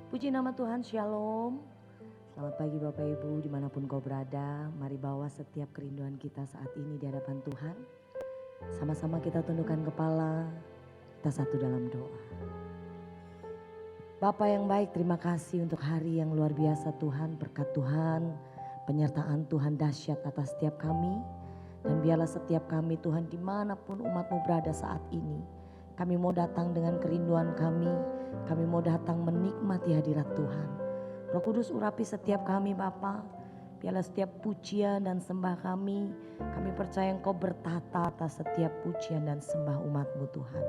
Puji nama Tuhan, Shalom. Selamat pagi Bapak Ibu dimanapun kau berada. Mari bawa setiap kerinduan kita saat ini di hadapan Tuhan. Sama-sama kita tundukkan kepala, kita satu dalam doa. Bapa yang baik, terima kasih untuk hari yang luar biasa Tuhan. Berkat Tuhan, penyertaan Tuhan dahsyat atas setiap kami. Dan biarlah setiap kami Tuhan dimanapun umat-Mu berada saat ini. Kami mau datang dengan kerinduan kami mau datang menikmati hadirat Tuhan. Roh Kudus urapi setiap kami Bapa. Biarlah setiap pujian dan sembah kami percaya Engkau bertata atas setiap pujian dan sembah umat-Mu Tuhan.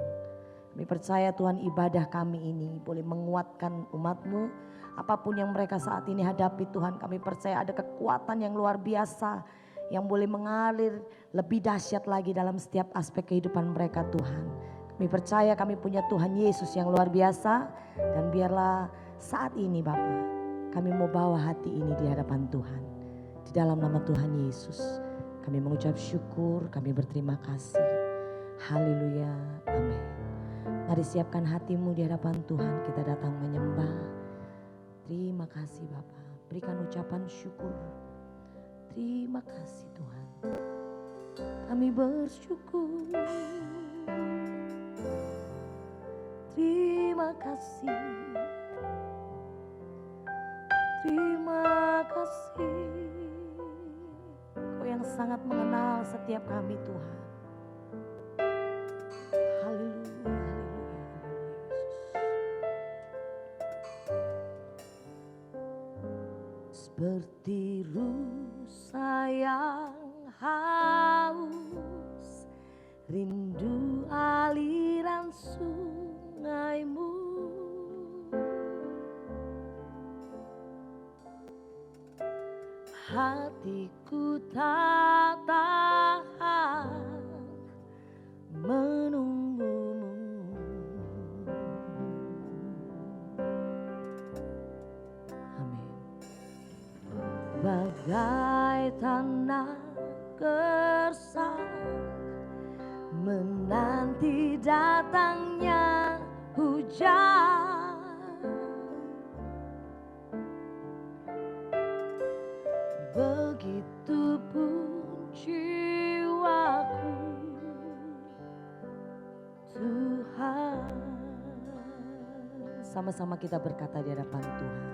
Kami percaya Tuhan ibadah kami ini boleh menguatkan umat-Mu. Apapun yang mereka saat ini hadapi Tuhan, kami percaya ada kekuatan yang luar biasa yang boleh mengalir lebih dahsyat lagi dalam setiap aspek kehidupan mereka Tuhan. Kami percaya kami punya Tuhan Yesus yang luar biasa. Dan biarlah saat ini Bapa, kami mau bawa hati ini di hadapan Tuhan. Di dalam nama Tuhan Yesus kami mengucap syukur, kami berterima kasih. Haleluya, amin. Mari siapkan hatimu di hadapan Tuhan, kita datang menyembah. Terima kasih Bapa, berikan ucapan syukur. Terima kasih Tuhan, kami bersyukur. Terima kasih, terima kasih. Kau yang sangat mengenal setiap kami Tuhan. Haleluya, haleluya, Yesus. Seperti rusa yang haus, rindu aliran sungai-Mu. Hatiku tak tahan menunggu-Mu. Amin. Bagai tanah gersang menanti datangnya hujan, begitupun jiwaku Tuhan. Sama-sama kita berkata di hadapan Tuhan.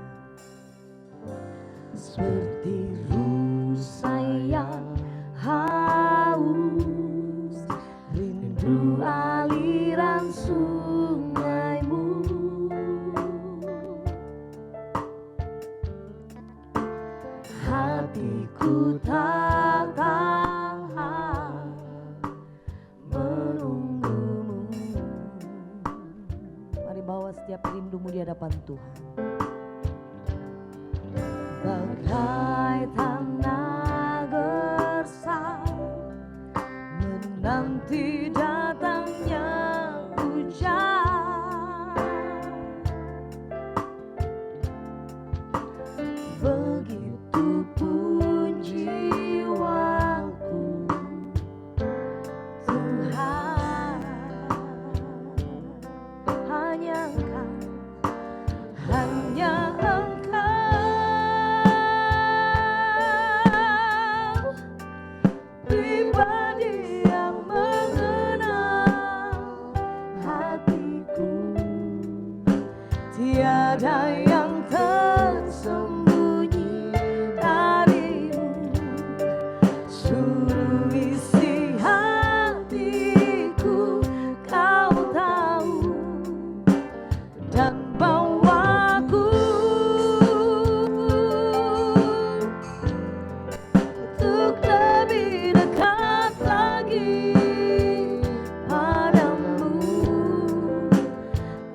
Seperti rusa yang haus, rindu aliran sungai-Mu. Hatiku tak tahan menunggu-Mu. Mari bawa setiap rindumu di hadapan Tuhan. Bagai tanah gersang menanti datangnya hujan, begitupun jiwaku Tuhan. Hanya Engkau, hanya pribadi yang mengenal hatiku. Tiada yang tersembunyi darimu. Suruh isi hatiku, Kau tahu, dan bawaku untuk lebih dekat lagi padamu.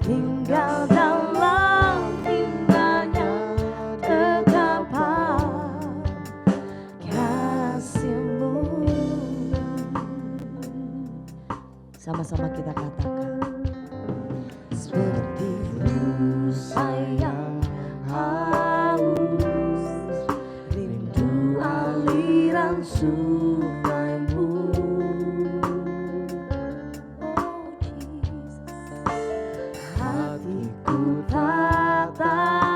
Tinggal dalam indahnya dekapan kasih-Mu. Sama-sama kita katakan. Seperti rusa yang haus, rindu aliran sungai-Mu. Oh Jesus, hatiku tak tahan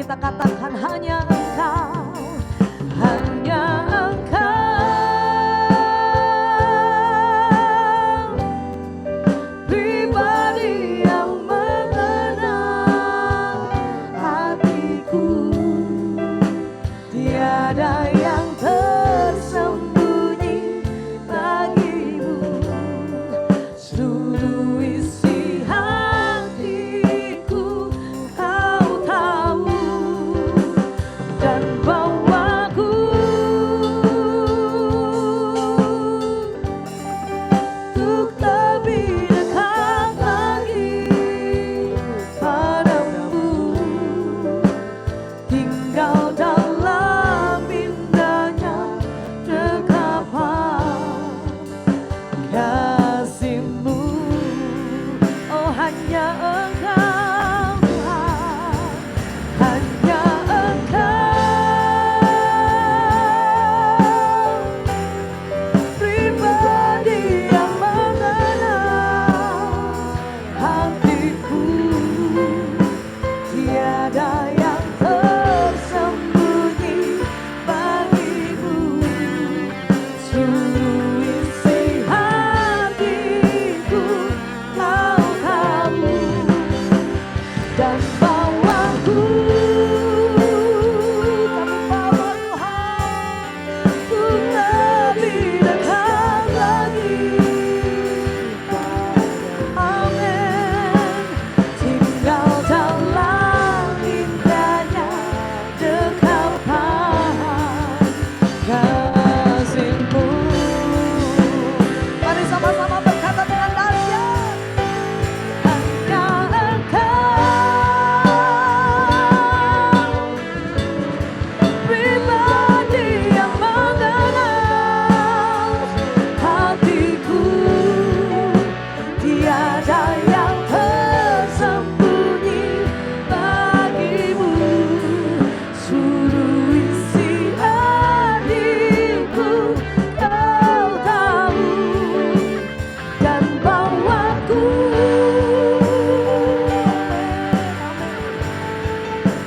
kita katakan hanya Engkau, hanya Engkau, pribadi yang mengenal hatiku. Tiada yang tersembunyi bagimu, seluruh isi hatiku Kau tahu, dan bawaku untuk lebih dekat lagi padamu, tinggal dalam indahnya dekapan kasih-Mu. Oh, hanya Engkau Tuhan, hanya Engkau, pribadi yang mengenal hatiku. Tiada yang tersembunyi bagimu, seluruh isi hatiku Kau tahu, dan bawaku, kami bawa Tuhan untuk lebih dekat lagi. Amin. Tinggal dalam indahnya dekapan kasih-Mu. Mari sama-sama berkata dengan dahsyat, hanya Engkau, pribadi yang mengenal hatiku. Tiada yang tersembunyi bagimu, seluruh isi hatiku Kau tahu, dan bawaku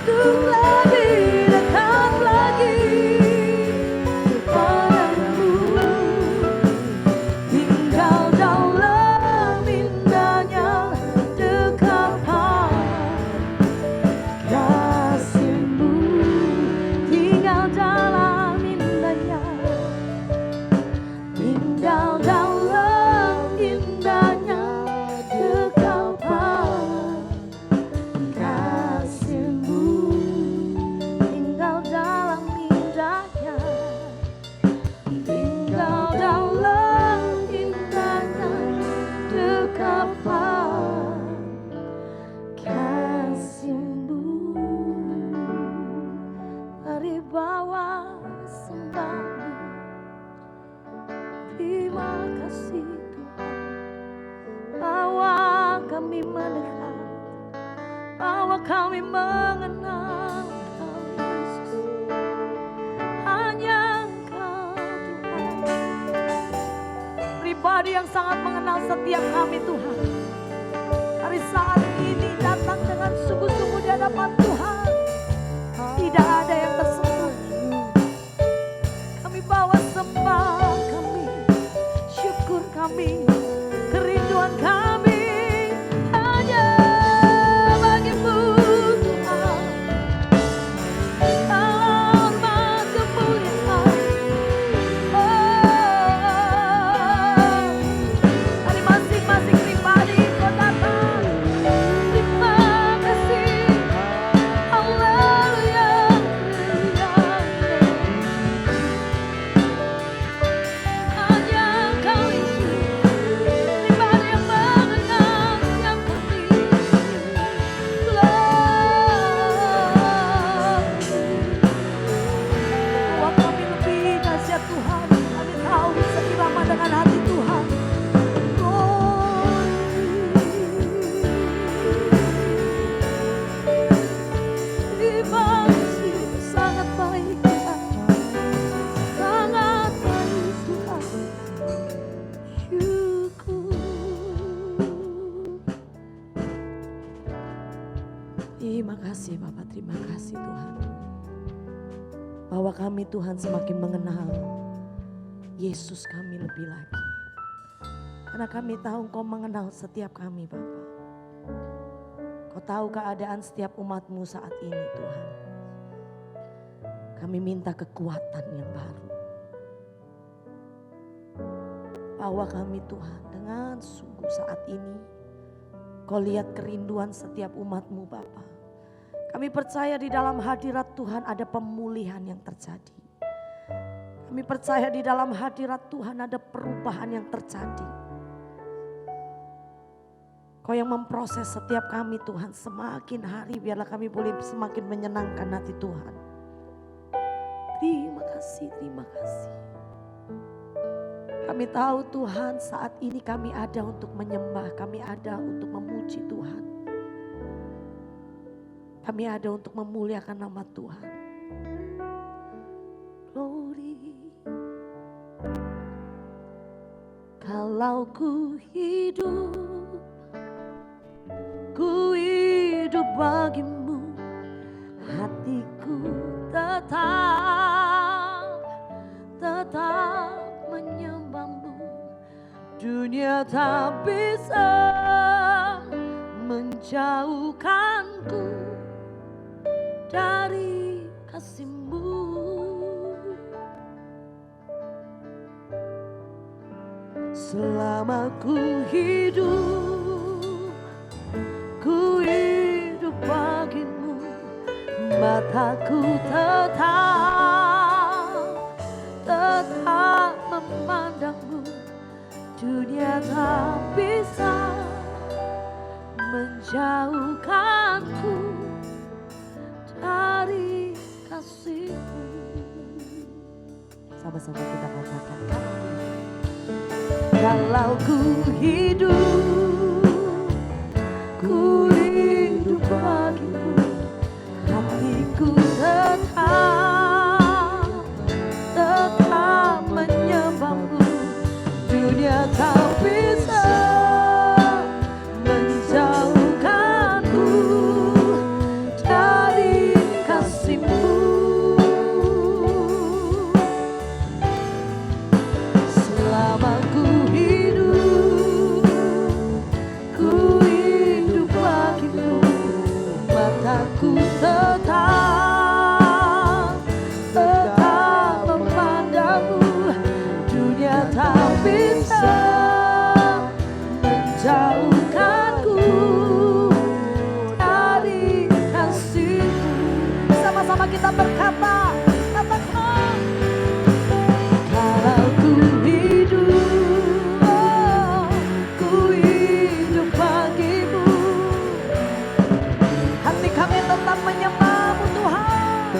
untuk lebih dekat lagi padamu, tinggal dalam indahnya dekapan kasih-Mu. Tinggal dalam indahnya, tinggal dalam indahnya dekapan kasih-Mu. Tinggal dalam indahnya, tinggal dalam indahnya dekapan kasih-Mu. Mari bawa sembahmu, terima kasih Tuhan. Bawa kami mendekat, bawa kami mengenal Engkau Yesus. Hanya Engkau Tuhan, pribadi yang sangat mengenal setiap kami Tuhan. Hari saat ini datang dengan sungguh-sungguh di hadapan Tuhan. Tidak ada yang tersembunyi. Kami bawa sembah kami, syukur kami, kerinduan kami hanya bagimu Tuhan. Hormat kemuliaan, hari masing-masing pribadi kau datang. Terima kasih, haleluya, hanya Engkau Yesus, pribadi yang Terima kasih Bapak, terima kasih Tuhan. Bahwa kami Tuhan semakin mengenal Yesus kami lebih lagi. Karena kami tahu Engkau mengenal setiap kami Bapak. Kau tahu keadaan setiap umat-Mu saat ini Tuhan. Kami minta kekuatan yang baru. Bahwa kami Tuhan dengan sungguh saat ini Kau lihat kerinduan setiap umat-Mu Bapa. Kami percaya di dalam hadirat Tuhan ada pemulihan yang terjadi. Kami percaya di dalam hadirat Tuhan ada perubahan yang terjadi. Kau yang memproses setiap kami Tuhan, semakin hari biarlah kami boleh semakin menyenangkan hati Tuhan. Terima kasih, terima kasih. Kami tahu Tuhan saat ini kami ada untuk menyembah, kami ada untuk memuji Tuhan. Kami ada untuk memuliakan nama Tuhan. Glory. Kalau ku hidup bagimu, hatiku tetap menyembahmu. Dunia tak bisa menjauhkanku dari kasih-Mu. Selama ku hidup bagimu, mataku tetap memandangmu. Dunia tak bisa menjauhkanku dari kasih-Mu. Sama-sama kita katakan, kalau ku hidup bagimu, hatiku tetap menyembahmu. Dunia tak bisa menjauhkanku dari kasih-Mu. Selama ku hidup bagimu, mataku tetap memandangmu. Dunia tak bisa menjauhkanku dari kasih-Mu. Sama-sama kita berkata, katakan, kalau ku hidup bagimu, hati kami tetap menyembah-Mu Tuhan.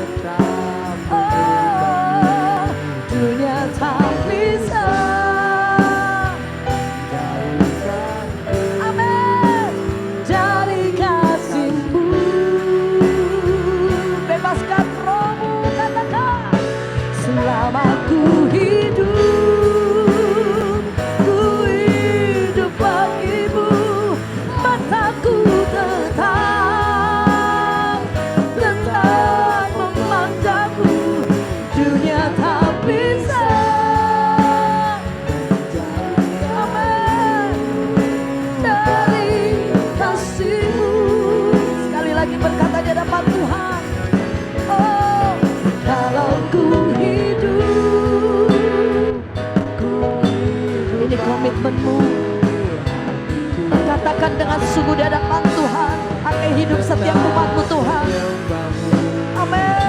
Dunia tak bisa, amin, dari kasih-Mu. Bebaskan roh-Mu, katakan, selama ku hidup bagimu, mataku tetap memandangmu. Dunia tak bisa, amin, dari kasih-Mu. Sekali lagi berkata di hadapan Tuhan, oh, kalau ku hidup, ini komitmen-Mu. Katakan dengan sungguh di hadapan Tuhan, pakai hidup setiap umat-Mu Tuhan. Amin.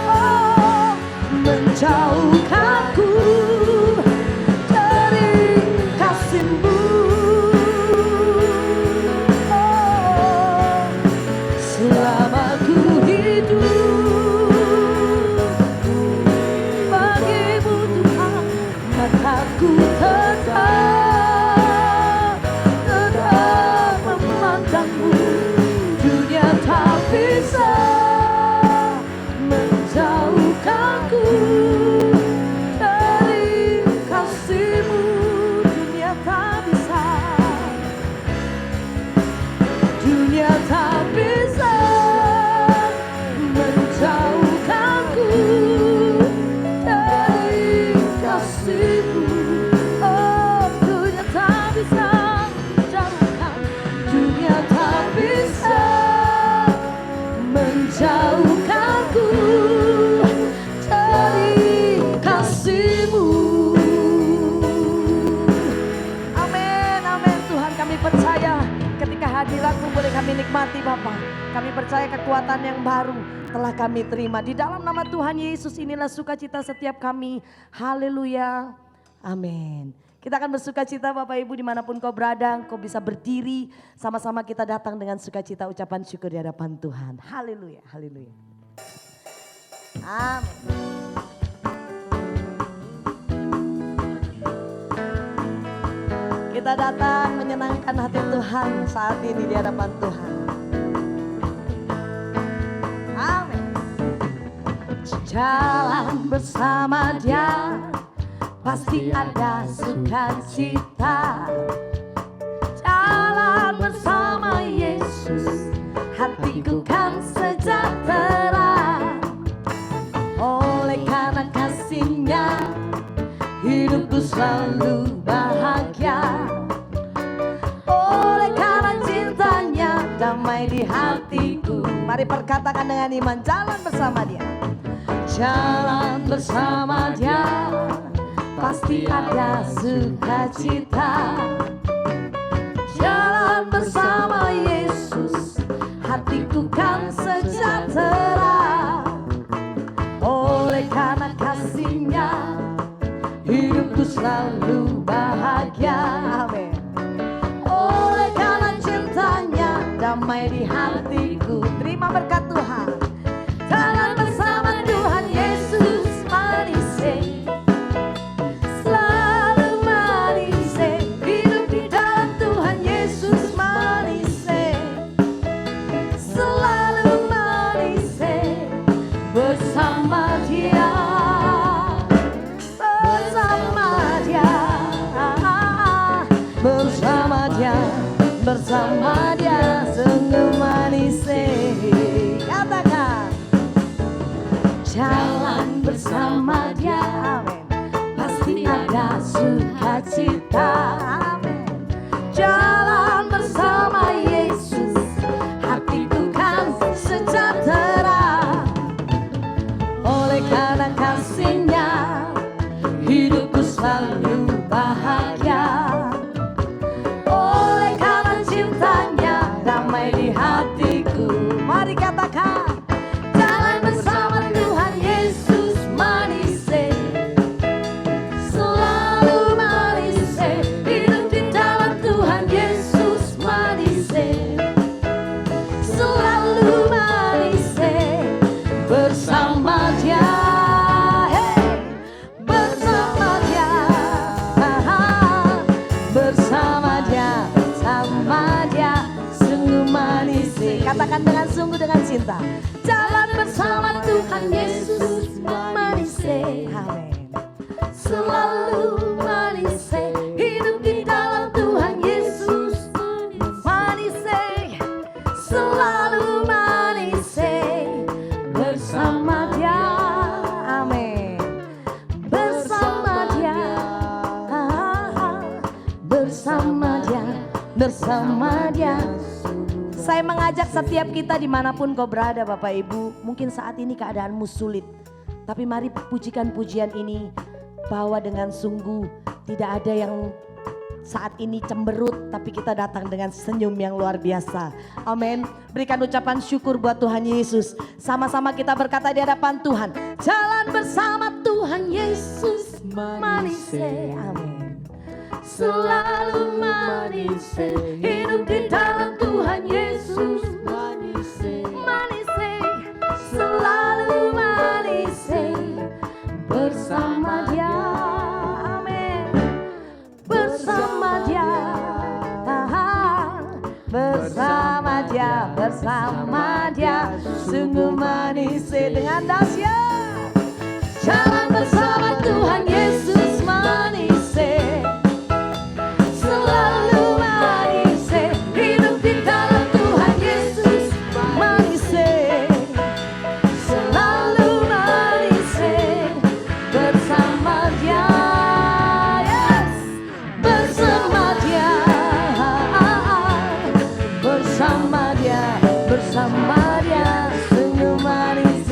Oh, menjauhkanku dari kasih-Mu. Oh, selama ku hidup bagimu Tuhan, mataku tetap memandangmu. Dunia Kami percaya ketika hadirat-Mu boleh kami nikmati Bapa. Kami percaya kekuatan yang baru telah kami terima. Di dalam nama Tuhan Yesus inilah sukacita setiap kami. Haleluya. Amin. Kita akan bersukacita Bapak Ibu dimanapun kau berada. Kau bisa berdiri. Sama-sama kita datang dengan sukacita ucapan syukur di hadapan Tuhan. Haleluya. Haleluya. Amin. Kita datang menyenangkan hati Tuhan saat ini di hadapan Tuhan. Amin. Jalan bersama Dia pasti ada sukacita. Jalan bersama Yesus hatiku kan sejahtera. Oleh karena kasih-Nya hidupku selalu bahagia. Oleh karena cintanya damai di hatiku. Mari perkatakan dengan iman, jalan bersama Dia. Jalan bersama Dia pasti ada sukacita. Jalan bersama Yesus hatiku kan sejahtera. Oleh karena kasih-Nya hidupku selalu bahagia. Amin. Oleh karena cintanya damai di hatiku. Terima berkat Tuhan. Jalan bersama Tuhan Yesus manis, selalu manis. Hidup di dalam Tuhan Yesus manis, selalu manis. Bersama Dia. Bersama Dia sungguh manis. Katakan jalan bersama Dia. Amin. Pasti ada sukacita. Amin. Jalan bersama Yesus hatiku kan sejahtera. Oleh karena kasih-Nya hidupku selalu bahagia. Di hatiku, mari katakan jalan bersama Tuhan Yesus manis, selalu manis. Hidup di dalam Tuhan Yesus manis, selalu manis. Bersama Dia, bersama Dia, bersama Dia, bersama Dia. Manis. Katakan dengan sungguh dengan cinta. Jalan bersama Tuhan Yesus manis. Amin. Selalu manis. Hidup di dalam Tuhan Yesus manis. Selalu manis. Bersama Dia. Amin. Bersama Dia. Bersama Dia. Bersama Dia. Saya mengajak setiap kita dimanapun kau berada Bapak Ibu. Mungkin saat ini keadaanmu sulit. Tapi mari pujikan pujian ini. Bawa dengan sungguh. Tidak ada yang saat ini cemberut. Tapi kita datang dengan senyum yang luar biasa. Amin. Berikan ucapan syukur buat Tuhan Yesus. Sama-sama kita berkata di hadapan Tuhan. Jalan bersama Tuhan Yesus manis. Amin. Selalu manis. Hidup di dalam Tuhan Yesus manis, manis, selalu manis. Bersama Dia, amin. Bersama Dia, bersama Dia, bersama Dia. Sungguh manis dengan dahsyat. Jalan bersama Tuhan Yesus manis. Bersama Dia sungguh manis.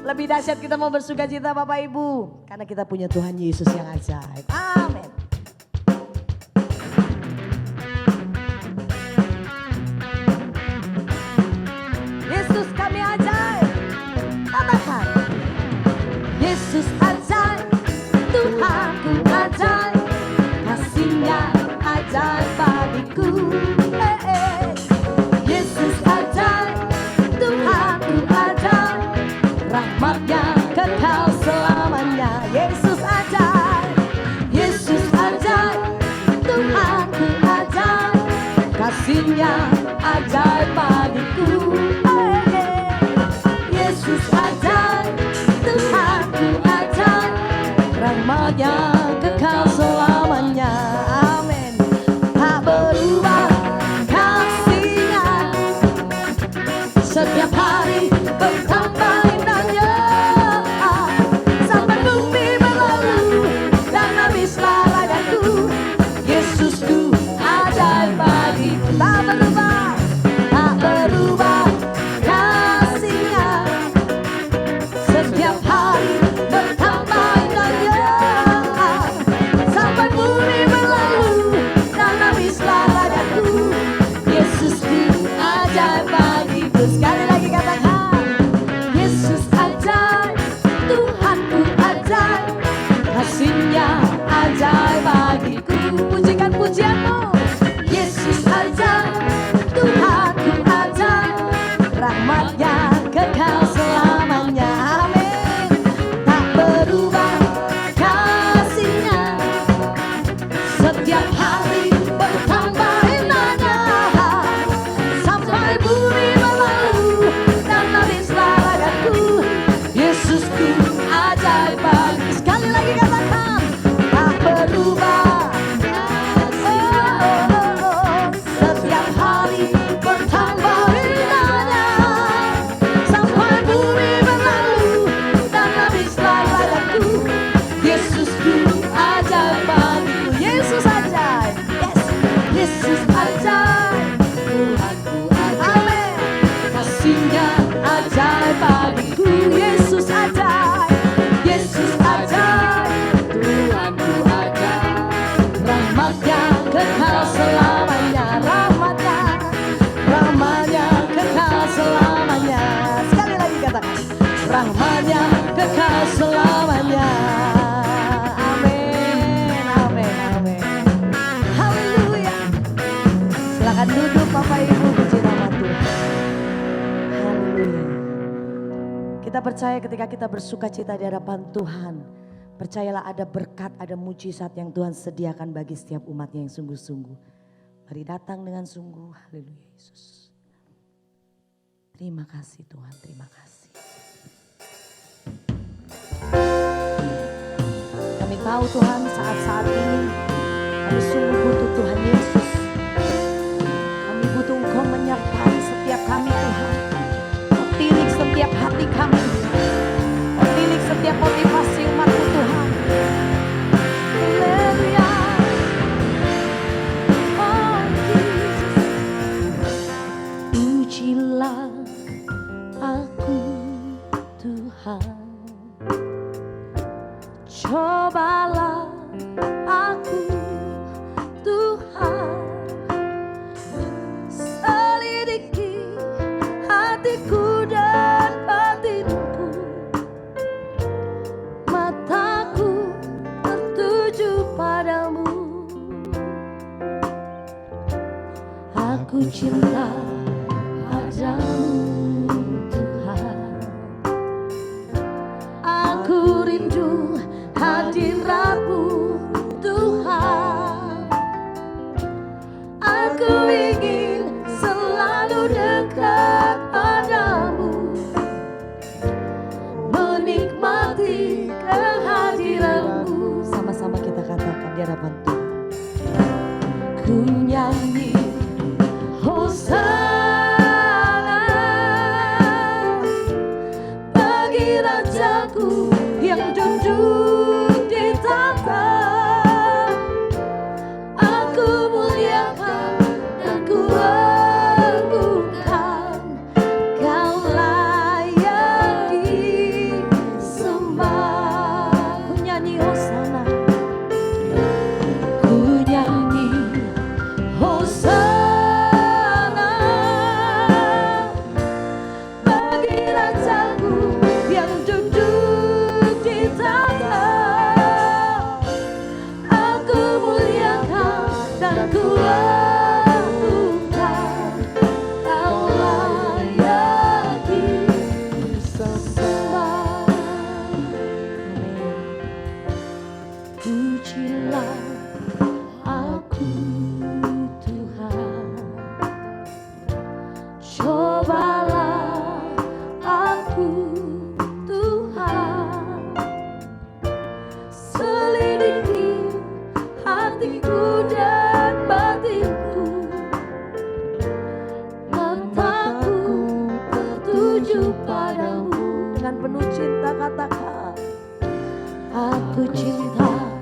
Lebih dahsyat kita mau bersuka cita Bapak Ibu. Karena kita punya Tuhan Yesus yang ajaib. Amin. Yesus kami ajaib. Katakan. Yesus ajaib. Tuhanku ajaib. Kasih-Nya ajaib bagiku. Yesus ajaib. Tuhanku ajaib. Rahmat-Nya kekal selamanya. Yesus ajaib. Yesus ajaib. Tuhanku ajaib. Kasih-Nya ajaib bagiku. Yesus ajaib. Tuhanku ajaib. Rahmat-Nya kekal selamanya. Amin. Tak berubah kasih-Nya, setiap hari bertambah indahnya. Sampai bumi berlalu dan habislah layaku. Yesusku ajaib bagiku. Tak berubah, tak berubah kasih-Nya, setiap hari bertambah indahnya. Sampai bumi berlalu dan habislah layaku. Yesusku ajaib bagiku. Sekali lagi katakan. Yesus ajaib. Tuhanku ajaib. Kasih-Nya ajaib bagiku. Pujikan pujianmu. Yesus ajaib. Tuhanku ajaib. Rahmat-Nya kekal selamanya. Amin. Tak berubah kasih-Nya, setiap hari bertambah indahnya. Sampai bumi berlalu dan habislah layaku. Yesusku ajaib bagiku. Sekali lagi katakan. Tak berubah setiap hari bertambah indahnya. Sampai bumi berlalu dan habislah layaku. Yesusku ajaib bagiku. Yesus ajaib. Yes. Yesus ajaib. Tuhanku ajaib. Amin. Kasih-Nya ajaib bagiku. Yesus ajaib. Yesus ajaib. Tuhanku ajaib. Rahmat-Nya kekal selamanya. Rahmat-Nya, rahmat-Nya kekal selamanya. Sekali lagi katakan. Rahmat-Nya kekal selamanya. Amin, amin, amin. Haleluya. Silakan duduk Bapak Ibu, puji nama Tuhan. Haleluya. Kita percaya ketika kita bersuka cita di hadapan Tuhan, percayalah ada berkat, ada mujizat yang Tuhan sediakan bagi setiap umatnya yang sungguh-sungguh. Mari datang dengan sungguh. Haleluya Yesus. Terima kasih Tuhan, terima kasih. Kami tahu Tuhan saat-saat ini kami sungguh butuh Tuhan Yesus. Kami butuh Engkau menyertai setiap kami Tuhan. Tilik setiap hati kami. Tilik setiap motivasi umat-Mu Tuhan. Haleluya. Oh Jesus. Ujilah aku Tuhan. Cobalah aku Tuhan. Selidiki hatiku dan batinku. Mataku tertuju padamu. Aku cinta padamu Tuhan. Aku rindu hadirat-Mu Tuhan. Aku ingin selalu dekat padamu, menikmati kehadiran-Mu. Sama-sama kita katakan di hadapan Tuhan. Ku nyanyi Hosana bagi Rajaku yang duduk di tahta. Aku muliakan dan ku agungkan. Kau layak Aku cinta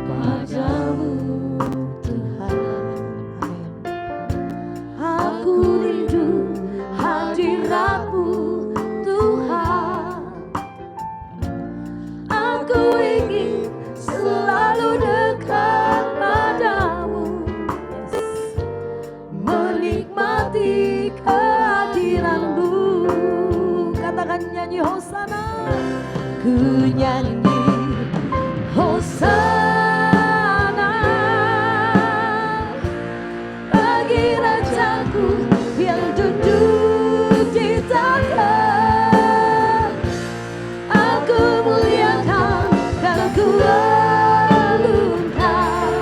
padamu Tuhan. Aku rindu hadirat-Mu Tuhan. Aku ingin selalu dekat padamu, menikmati kehadiran-Mu. Katakan nyanyi Hosana. Ku nyanyi Hosana bagi Rajaku yang duduk di tahta. Aku muliakan dan ku agungkan,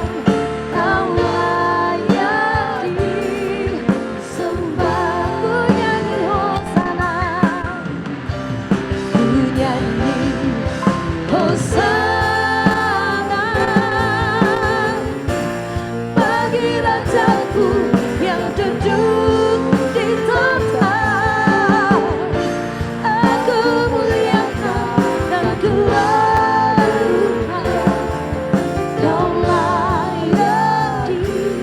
Kau layak disembah. Ku nyanyi Hosana, ku nyanyi Hosana bagi Rajaku yang duduk di tahta. Aku muliakan dan ku agungkan, Kau layak disembah.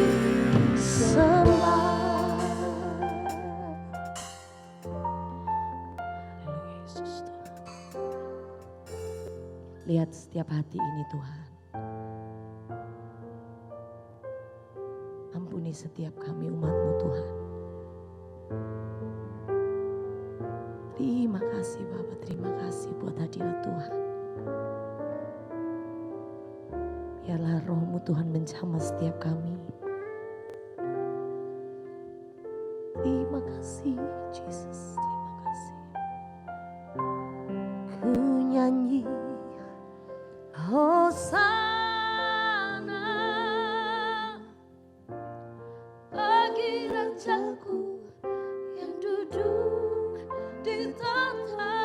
Haleluya Yesus Tuhan. Lihat setiap hati ini Tuhan. Ampuni setiap kami umat-Mu Tuhan. Terima kasih Bapa, terima kasih buat hadirat Tuhan. Biarlah Roh-Mu Tuhan menjamah setiap kami. Terima kasih Yesus, terima kasih. Ku nyanyi Hosana bagi Rajaku yang duduk di tahta.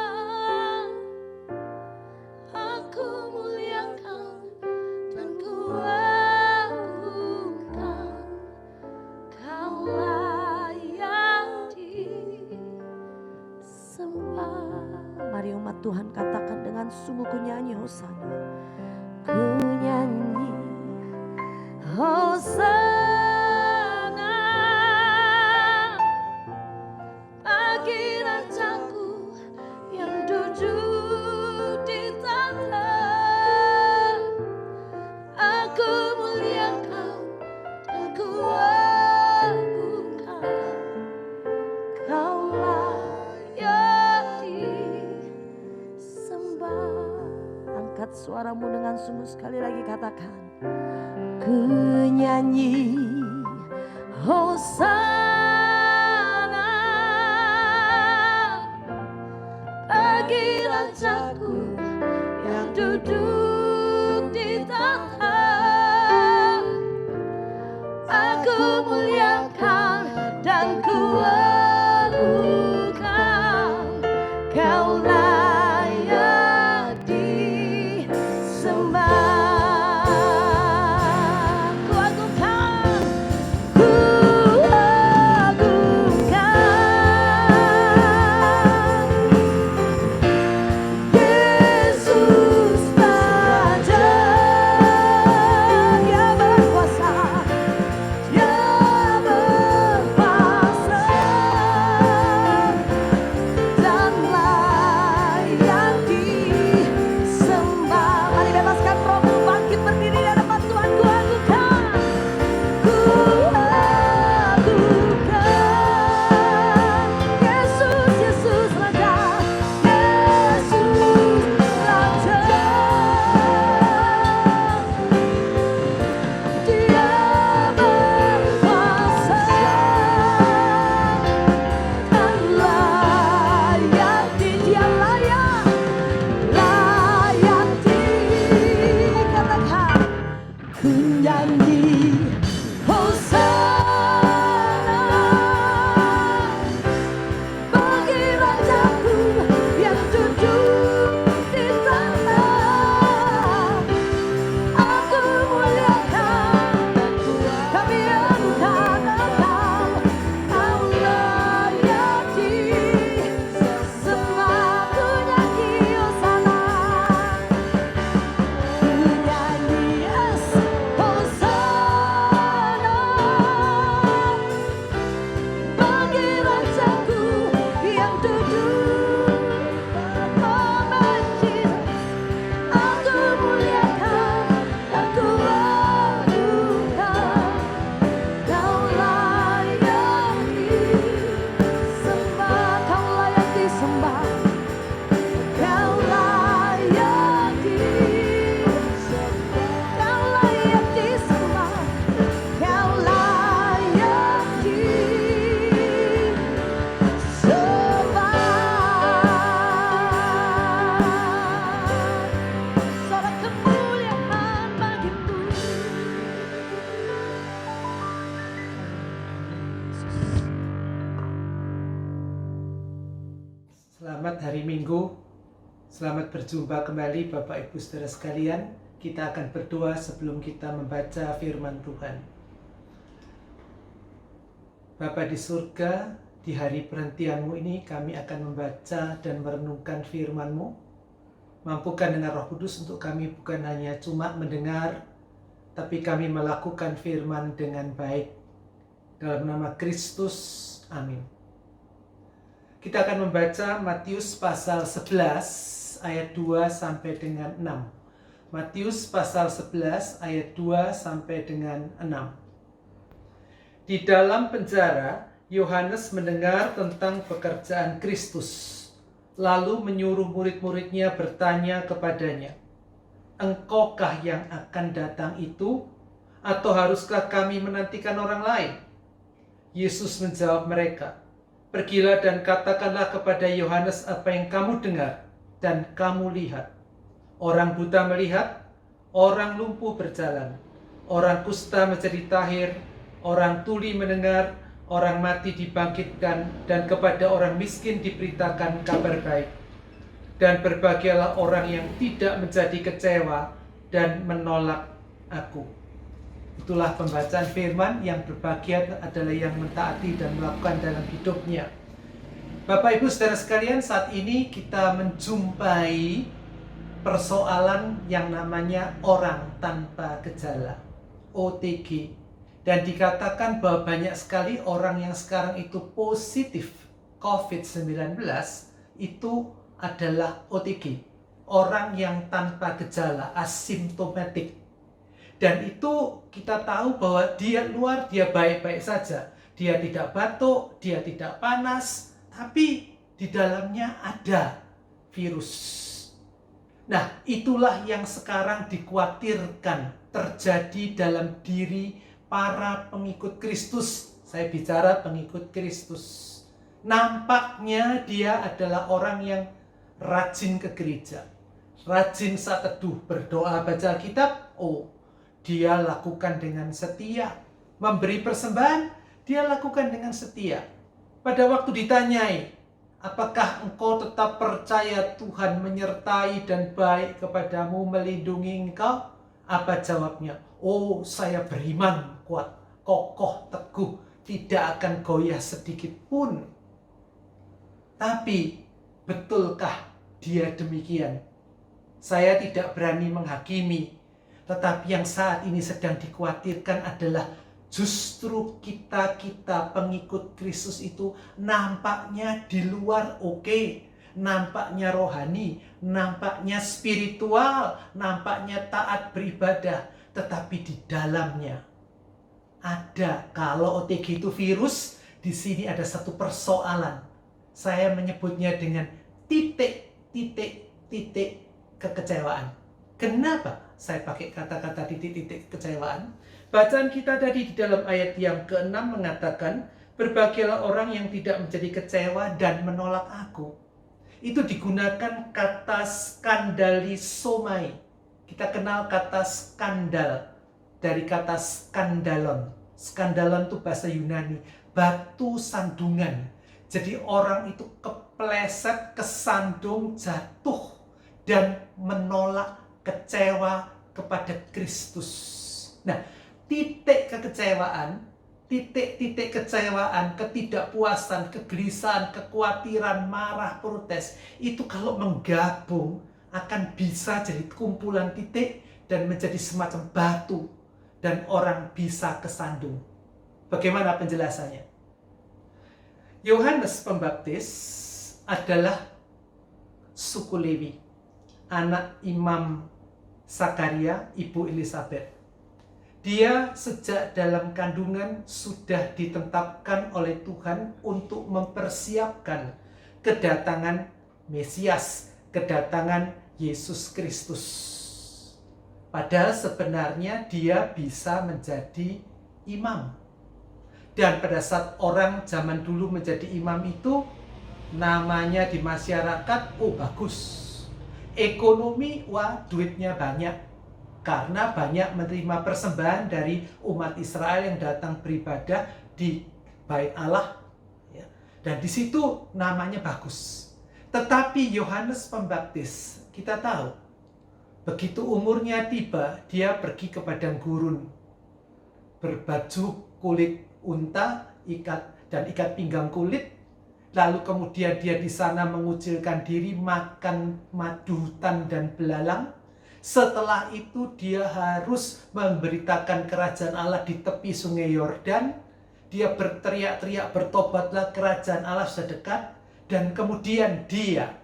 Aku muliakan dan ku agungkan, Kau layak disembah. Mari umat Tuhan katakan dengan sungguh, ku nyanyi Hosana. Ku nyanyi Hosana bagi Rajaku yang duduk di tahta. Aku muliakan dan ku agungkan, Kau layak disembah. Angkat suaramu dengan sungguh sekali lagi katakan. Ku nyanyi Hosana bagi Rajaku yang duduk di tahta. Aku muliakan dan ku agungkan, Kau layak disembah. Yesus Selamat hari Minggu. Selamat berjumpa kembali Bapak Ibu Saudara sekalian. Kita akan berdoa sebelum kita membaca firman Tuhan. Bapa di surga, di hari perhentian-Mu ini kami akan membaca dan merenungkan firman-Mu. Mampukan dengan Roh Kudus untuk kami bukan hanya cuma mendengar, tapi kami melakukan firman dengan baik. Dalam nama Kristus, amin. Kita akan membaca Matius pasal 11 ayat 2 sampai dengan 6. Matius pasal 11 ayat 2 sampai dengan 6. Di dalam penjara, Yohanes mendengar tentang pekerjaan Kristus, lalu menyuruh murid-muridnya bertanya kepadanya, "Engkaukah yang akan datang itu, atau haruskah kami menantikan orang lain?" Yesus menjawab mereka, "Pergilah dan katakanlah kepada Yohanes apa yang kamu dengar dan kamu lihat. Orang buta melihat, orang lumpuh berjalan, orang kusta menjadi tahir, orang tuli mendengar, orang mati dibangkitkan, dan kepada orang miskin diberitakan kabar baik. Dan berbahagialah orang yang tidak menjadi kecewa dan menolak aku." Itulah pembacaan firman. Yang berbahagia adalah yang mentaati dan melakukan dalam hidupnya. Bapak Ibu Saudara sekalian, saat ini kita menjumpai persoalan yang namanya orang tanpa gejala, OTG. Dan dikatakan bahwa banyak sekali orang yang sekarang itu positif COVID-19 itu adalah OTG, orang yang tanpa gejala, asimptomatik. Dan itu kita tahu bahwa dia luar, dia baik-baik saja. Dia tidak batuk, dia tidak panas, tapi di dalamnya ada virus. Nah, itulah yang sekarang dikhawatirkan terjadi dalam diri para pengikut Kristus. Saya bicara pengikut Kristus. Nampaknya dia adalah orang yang rajin ke gereja, rajin saat teduh, berdoa, baca Alkitab. Dia lakukan dengan setia. Memberi persembahan, dia lakukan dengan setia. Pada waktu ditanyai, "Apakah engkau tetap percaya Tuhan menyertai dan baik kepadamu, melindungi engkau?" Apa jawabnya? Saya beriman kuat, kokoh, teguh, tidak akan goyah sedikit pun." Tapi, betulkah dia demikian? Saya tidak berani menghakimi. Tetapi yang saat ini sedang dikhawatirkan adalah justru kita pengikut Kristus itu nampaknya di luar oke, nampaknya rohani, nampaknya spiritual, nampaknya taat beribadah, tetapi di dalamnya ada, kalau OTG itu virus, di sini ada satu persoalan. Saya menyebutnya dengan titik kekecewaan. Kenapa saya pakai kata-kata titik-titik kekecewaan? Bacaan kita tadi di dalam ayat yang ke-6 mengatakan, "Berbahagialah orang yang tidak menjadi kecewa dan menolak aku." Itu digunakan kata skandalisomai. Kita kenal kata skandal dari kata skandalon. Skandalon itu bahasa Yunani, batu sandungan. Jadi orang itu kepleset, kesandung, jatuh, dan menolak, kecewa kepada Kristus. Nah, titik kekecewaan, titik kecewaan, ketidakpuasan, kegelisahan, kekhawatiran, marah, protes, itu kalau menggabung akan bisa jadi kumpulan titik dan menjadi semacam batu dan orang bisa kesandung. Bagaimana penjelasannya? Yohanes Pembaptis adalah suku Lewi, anak Imam Zakaria, ibu Elisabeth. Dia sejak dalam kandungan sudah ditetapkan oleh Tuhan untuk mempersiapkan kedatangan Mesias, kedatangan Yesus Kristus. Padahal sebenarnya dia bisa menjadi imam. Dan pada saat orang zaman dulu menjadi imam itu, namanya di masyarakat, bagus. Ekonomi, duitnya banyak. Karena banyak menerima persembahan dari umat Israel yang datang beribadah di Bait Allah. Dan di situ namanya bagus. Tetapi Yohanes Pembaptis, kita tahu, begitu umurnya tiba, dia pergi ke padang gurun, berbaju kulit unta, ikat pinggang kulit, lalu kemudian dia di sana mengucilkan diri, makan madu hutan dan belalang. Setelah itu dia harus memberitakan kerajaan Allah di tepi sungai Yordan. Dia berteriak-teriak, bertobatlah, kerajaan Allah sudah dekat. Dan kemudian dia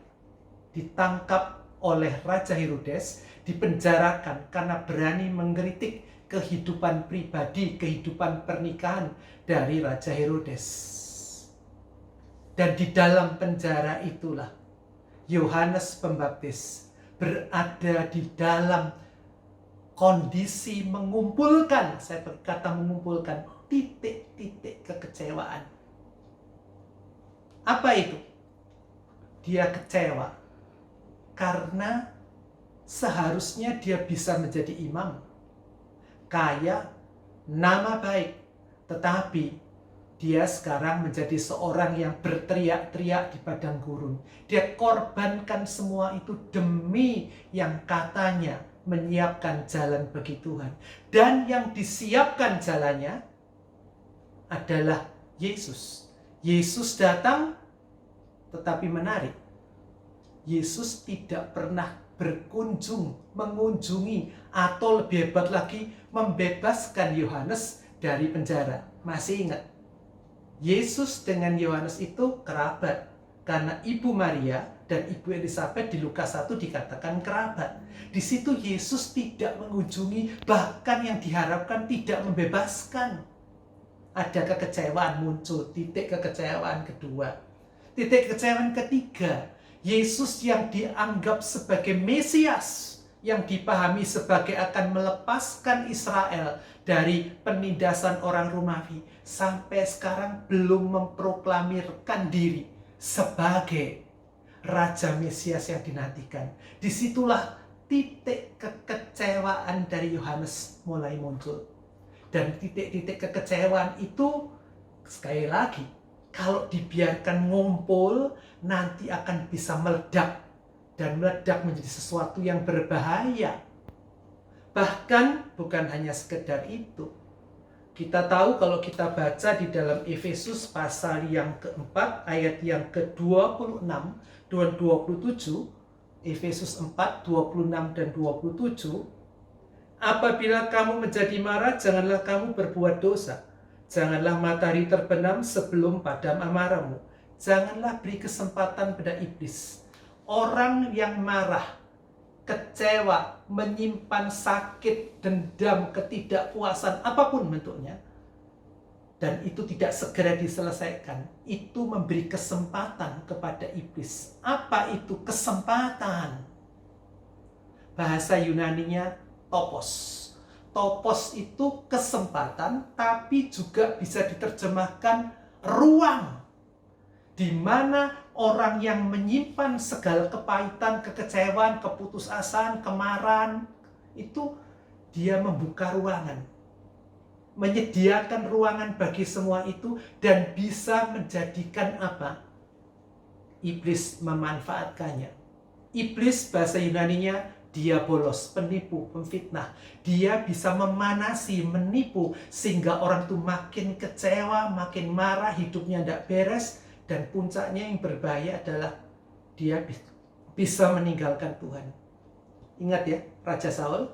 ditangkap oleh Raja Herodes, dipenjarakan karena berani mengkritik kehidupan pribadi, kehidupan pernikahan dari Raja Herodes. Dan di dalam penjara itulah Yohanes Pembaptis berada di dalam kondisi mengumpulkan, saya berkata mengumpulkan, titik-titik kekecewaan. Apa itu? Dia kecewa karena seharusnya dia bisa menjadi imam, kaya, nama baik, tetapi dia sekarang menjadi seorang yang berteriak-teriak di padang gurun. Dia korbankan semua itu demi yang katanya menyiapkan jalan bagi Tuhan. Dan yang disiapkan jalannya adalah Yesus. Yesus datang, tetapi menarik. Yesus tidak pernah mengunjungi, atau lebih hebat lagi, membebaskan Yohanes dari penjara. Masih ingat? Yesus dengan Yohanes itu kerabat. Karena Ibu Maria dan Ibu Elisabet di Lukas 1 dikatakan kerabat. Di situ Yesus tidak mengunjungi, bahkan yang diharapkan tidak membebaskan. Ada kekecewaan muncul, titik kekecewaan kedua. Titik kekecewaan ketiga, Yesus yang dianggap sebagai Mesias, yang dipahami sebagai akan melepaskan Israel dari penindasan orang Romawi, sampai sekarang belum memproklamirkan diri sebagai Raja Mesias yang dinantikan. Disitulah titik kekecewaan dari Yohanes mulai muncul. Dan titik-titik kekecewaan itu, sekali lagi, kalau dibiarkan ngumpul, nanti akan bisa meledak. Dan meledak menjadi sesuatu yang berbahaya. Bahkan bukan hanya sekedar itu. Kita tahu kalau kita baca di dalam Efesus pasal yang keempat, ayat yang ke-26 dan 27, Efesus 4, 26 dan 27, apabila kamu menjadi marah, janganlah kamu berbuat dosa. Janganlah matahari terbenam sebelum padam amarahmu. Janganlah beri kesempatan pada iblis. Orang yang marah, kecewa, menyimpan sakit, dendam, ketidakpuasan, apapun bentuknya, dan itu tidak segera diselesaikan, itu memberi kesempatan kepada iblis. Apa itu kesempatan? Bahasa Yunaninya topos. Topos itu kesempatan, tapi juga bisa diterjemahkan ruang, di mana orang yang menyimpan segala kepahitan, kekecewaan, keputusasaan, kemarahan, itu dia membuka ruangan, menyediakan ruangan bagi semua itu, dan bisa menjadikan apa? Iblis memanfaatkannya. Iblis bahasa Yunaninya diabolos, penipu, pemfitnah. Dia bisa memanasi, menipu, sehingga orang itu makin kecewa, makin marah, hidupnya tidak beres, dan puncaknya yang berbahaya adalah dia bisa meninggalkan Tuhan. Ingat ya, Raja Saul?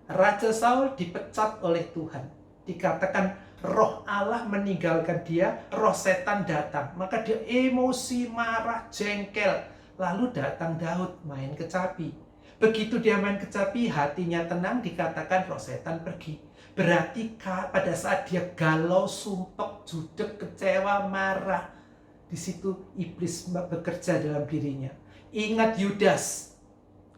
Raja Saul dipecat oleh Tuhan. Dikatakan roh Allah meninggalkan dia, roh setan datang. Maka dia emosi, marah, jengkel. Lalu datang Daud main kecapi. Begitu dia main kecapi, hatinya tenang, dikatakan roh setan pergi. Berarti pada saat dia galau, sumpek, judek, kecewa, marah, di situ iblis bekerja dalam dirinya. Ingat Yudas,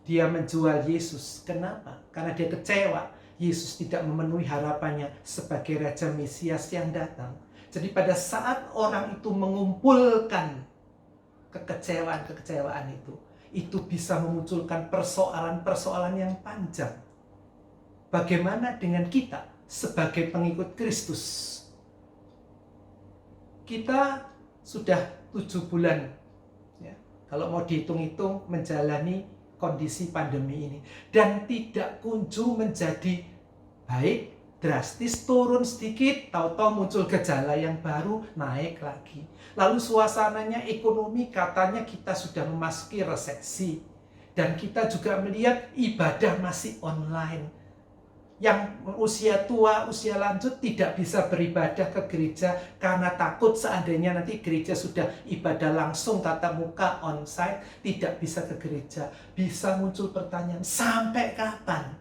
dia menjual Yesus. Kenapa? Karena dia kecewa. Yesus tidak memenuhi harapannya sebagai Raja Mesias yang datang. Jadi pada saat orang itu mengumpulkan kekecewaan itu bisa memunculkan persoalan-persoalan yang panjang. Bagaimana dengan kita sebagai pengikut Kristus? Kita sudah 7 bulan. Ya. kalau mau dihitung-hitung menjalani kondisi pandemi ini. Dan tidak kunjung menjadi baik, drastis, turun sedikit, tahu-tahu muncul gejala yang baru, naik lagi. Lalu suasananya ekonomi katanya kita sudah memasuki resesi. Dan kita juga melihat ibadah masih online. Yang usia tua, usia lanjut tidak bisa beribadah ke gereja karena takut seandainya nanti gereja sudah ibadah langsung tatap muka onsite, tidak bisa ke gereja. Bisa muncul pertanyaan, sampai kapan?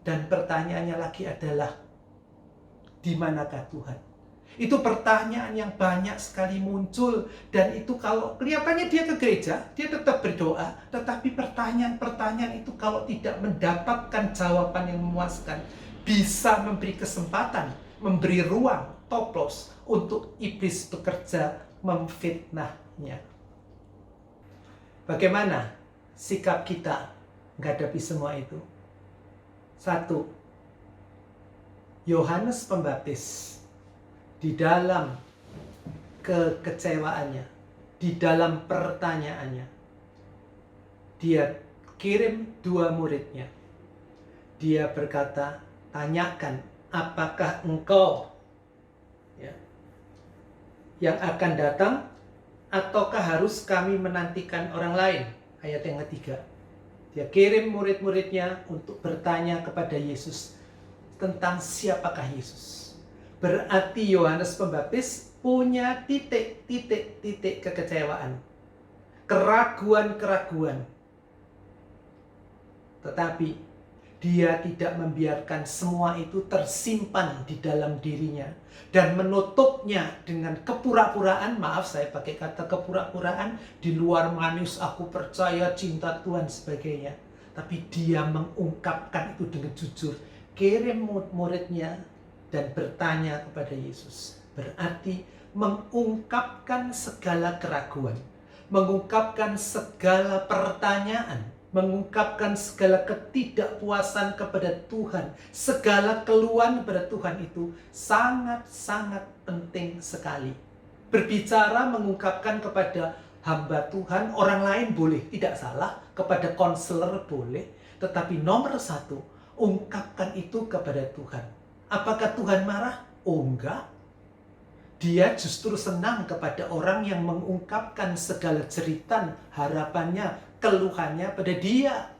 Dan pertanyaannya lagi adalah, di manakah Tuhan? Itu pertanyaan yang banyak sekali muncul. Dan itu kalau kelihatannya dia ke gereja, dia tetap berdoa. Tetapi pertanyaan-pertanyaan itu kalau tidak mendapatkan jawaban yang memuaskan, bisa memberi kesempatan, memberi ruang, toplos untuk iblis bekerja memfitnahnya. Bagaimana sikap kita menghadapi semua itu? 1. Yohanes Pembaptis di dalam kekecewaannya, di dalam pertanyaannya, dia kirim 2 muridnya. Dia berkata, tanyakan, apakah engkau yang akan datang, ataukah harus kami menantikan orang lain? Ayat yang ketiga. Dia kirim murid-muridnya untuk bertanya kepada Yesus tentang siapakah Yesus. Berarti Yohanes Pembaptis punya titik-titik kekecewaan, keraguan-keraguan. Tetapi dia tidak membiarkan semua itu tersimpan di dalam dirinya dan menutupnya dengan kepura-puraan. Maaf, saya pakai kata kepura-puraan, di luar manis, aku percaya, cinta Tuhan, sebagainya. Tapi dia mengungkapkan itu dengan jujur. Kirim muridnya dan bertanya kepada Yesus. Berarti mengungkapkan segala keraguan, mengungkapkan segala pertanyaan, mengungkapkan segala ketidakpuasan kepada Tuhan, segala keluhan kepada Tuhan itu sangat-sangat penting sekali. Berbicara, mengungkapkan kepada hamba Tuhan, orang lain boleh, tidak salah, kepada konselor boleh, tetapi nomor 1, ungkapkan itu kepada Tuhan. Apakah Tuhan marah? Oh, enggak. Dia justru senang kepada orang yang mengungkapkan segala jeritan, harapannya, keluhannya pada dia.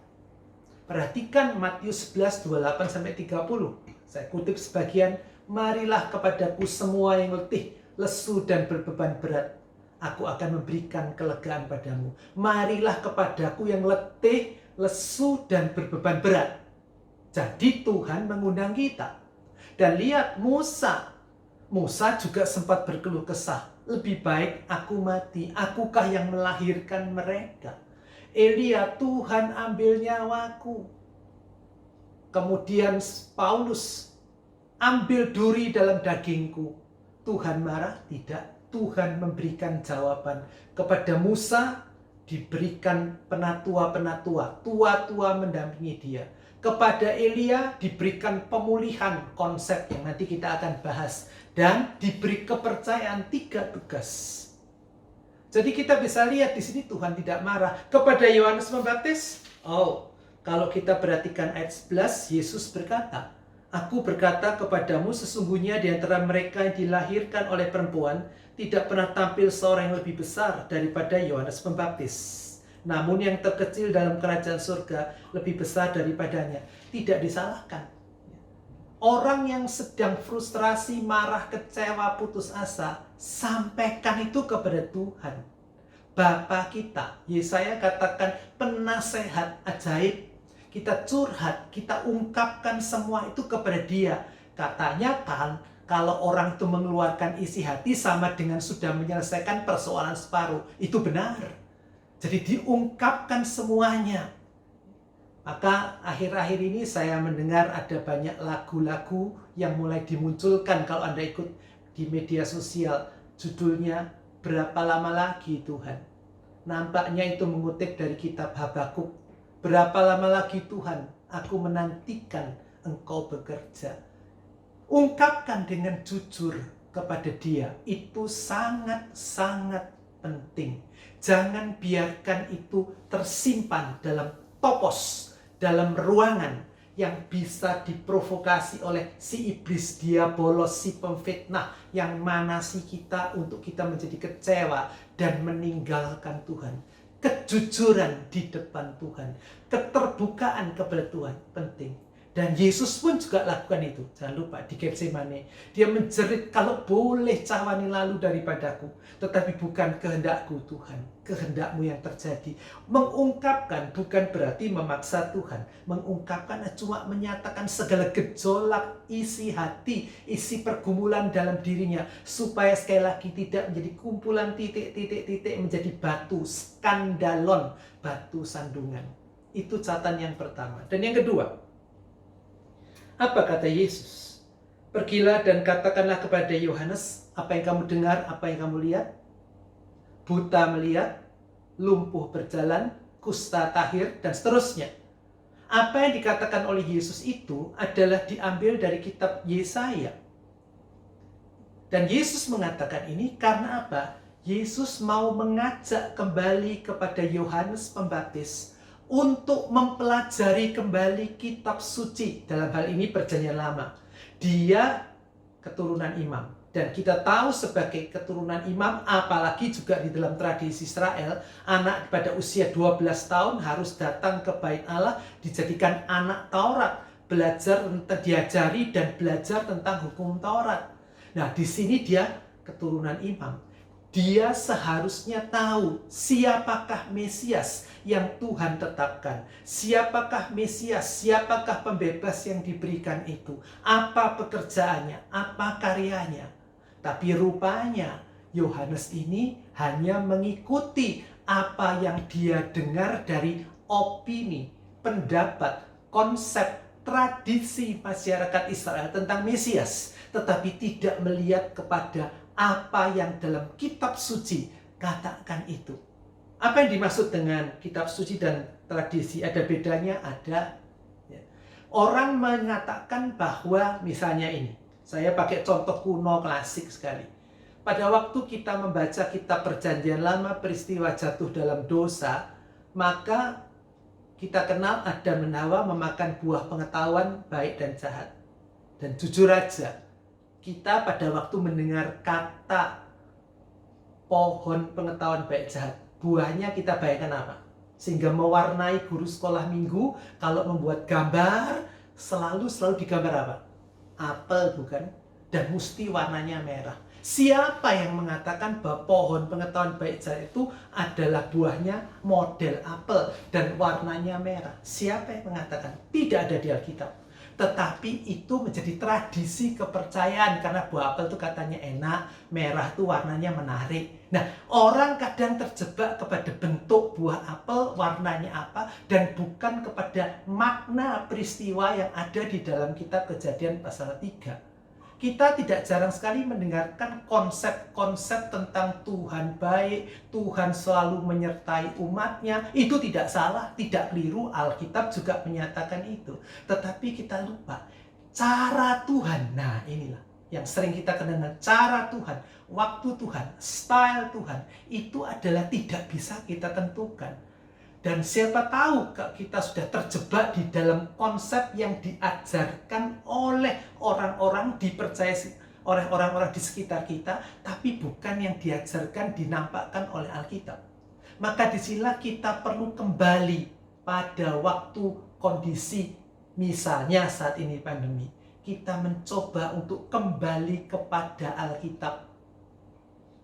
Perhatikan Matius 11, 28-30. Saya kutip sebagian, marilah kepadaku semua yang letih, lesu dan berbeban berat. Aku akan memberikan kelegaan padamu. Marilah kepadaku yang letih, lesu dan berbeban berat. Jadi Tuhan mengundang kita. Dan lihat Musa juga sempat berkeluh kesah. Lebih baik aku mati, akukah yang melahirkan mereka? Elia, Tuhan ambil nyawaku. Kemudian Paulus, ambil duri dalam dagingku. Tuhan marah? Tidak. Tuhan memberikan jawaban. Kepada Musa diberikan penatua-penatua, tua-tua mendampingi dia. Kepada Elia diberikan pemulihan, konsep yang nanti kita akan bahas. Dan diberi kepercayaan 3 tugas. Jadi kita bisa lihat di sini Tuhan tidak marah. Kepada Yohanes Pembaptis, kalau kita perhatikan ayat 11, Yesus berkata, aku berkata kepadamu, sesungguhnya di antara mereka yang dilahirkan oleh perempuan, tidak pernah tampil seorang yang lebih besar daripada Yohanes Pembaptis. Namun yang terkecil dalam kerajaan surga lebih besar daripadanya. Tidak disalahkan. Orang yang sedang frustrasi, marah, kecewa, putus asa, sampaikan itu kepada Tuhan. Bapa kita, Yesaya katakan penasehat ajaib. Kita curhat, kita ungkapkan semua itu kepada Dia. Katanya kan, kalau orang itu mengeluarkan isi hati sama dengan sudah menyelesaikan persoalan separuh. Itu benar. Jadi diungkapkan semuanya. Maka akhir-akhir ini saya mendengar ada banyak lagu-lagu yang mulai dimunculkan. Kalau Anda ikut di media sosial, judulnya Berapa Lama Lagi Tuhan. Nampaknya itu mengutip dari kitab Habakuk. Berapa lama lagi Tuhan, aku menantikan Engkau bekerja. Ungkapkan dengan jujur kepada Dia. Itu sangat-sangat penting. Jangan biarkan itu tersimpan dalam topos, dalam ruangan yang bisa diprovokasi oleh si iblis, diabolos, si pemfitnah yang manasi kita untuk kita menjadi kecewa dan meninggalkan Tuhan. Kejujuran di depan Tuhan, keterbukaan kepada Tuhan penting. Dan Yesus pun juga lakukan itu. Jangan lupa di Getsemane dia menjerit, kalau boleh cawani lalu daripadaku, tetapi bukan kehendakku Tuhan, kehendakmu yang terjadi. Mengungkapkan bukan berarti memaksa Tuhan. Mengungkapkan cuma menyatakan segala gejolak isi hati, isi pergumulan dalam dirinya, supaya sekali lagi tidak menjadi kumpulan titik-titik menjadi batu skandalon, batu sandungan. Itu catatan yang pertama. Dan yang kedua, apa kata Yesus? Pergilah dan katakanlah kepada Yohanes, apa yang kamu dengar, apa yang kamu lihat. Buta melihat, lumpuh berjalan, kusta tahir, dan seterusnya. Apa yang dikatakan oleh Yesus itu adalah diambil dari kitab Yesaya. Dan Yesus mengatakan ini karena apa? Yesus mau mengajak kembali kepada Yohanes Pembaptis untuk mempelajari kembali kitab suci, dalam hal ini perjanjian lama. Dia keturunan imam, dan kita tahu sebagai keturunan imam, apalagi juga di dalam tradisi Israel, anak pada usia 12 tahun harus datang ke bait Allah, dijadikan anak Taurat, belajar, diajari dan belajar tentang hukum Taurat. Nah, di sini dia keturunan imam. Dia seharusnya tahu siapakah Mesias yang Tuhan tetapkan. Siapakah Mesias, siapakah pembebas yang diberikan itu. Apa pekerjaannya, apa karyanya. Tapi rupanya Yohanes ini hanya mengikuti apa yang dia dengar dari opini, pendapat, konsep, tradisi masyarakat Israel tentang Mesias. Tetapi tidak melihat kepada apa yang dalam kitab suci katakan itu. Apa yang dimaksud dengan kitab suci dan tradisi? Ada bedanya? Ada. Orang mengatakan bahwa misalnya ini, saya pakai contoh kuno klasik sekali. Pada waktu kita membaca kitab perjanjian lama, peristiwa jatuh dalam dosa, maka kita kenal Adam dan Hawa memakan buah pengetahuan baik dan jahat. Dan jujur aja, kita pada waktu mendengar kata pohon pengetahuan baik jahat, buahnya kita bayangkan apa? Sehingga mewarnai guru sekolah minggu kalau membuat gambar selalu digambar apa? Apel, bukan? Dan mesti warnanya merah. Siapa yang mengatakan bahwa pohon pengetahuan baik jahat itu adalah buahnya model apel dan warnanya merah? Siapa yang mengatakan? Tidak ada di Alkitab. Tetapi itu menjadi tradisi kepercayaan karena buah apel itu katanya enak, merah itu warnanya menarik. Nah, orang kadang terjebak kepada bentuk buah apel, warnanya apa, dan bukan kepada makna peristiwa yang ada di dalam kitab Kejadian pasal 3. Kita tidak jarang sekali mendengarkan konsep-konsep tentang Tuhan baik, Tuhan selalu menyertai umatnya. Itu tidak salah, tidak keliru, Alkitab juga menyatakan itu. Tetapi kita lupa, cara Tuhan, nah inilah yang sering kita kenal dengan cara Tuhan, waktu Tuhan, style Tuhan, itu adalah tidak bisa kita tentukan. Dan siapa tahu kita sudah terjebak di dalam konsep yang diajarkan oleh orang-orang, dipercaya oleh orang-orang di sekitar kita, tapi bukan yang diajarkan, dinampakkan oleh Alkitab. Maka disinilah kita perlu kembali pada waktu kondisi, misalnya saat ini pandemi, kita mencoba untuk kembali kepada Alkitab,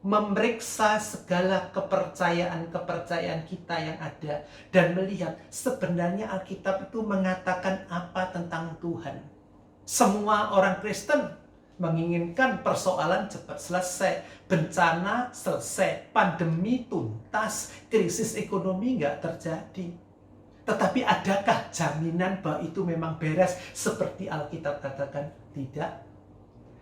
memeriksa segala kepercayaan kita yang ada dan melihat sebenarnya Alkitab itu mengatakan apa tentang Tuhan. Semua orang Kristen menginginkan persoalan cepat selesai, bencana selesai, pandemi tuntas, krisis ekonomi nggak terjadi. Tetapi adakah jaminan bahwa itu memang beres seperti Alkitab katakan? Tidak.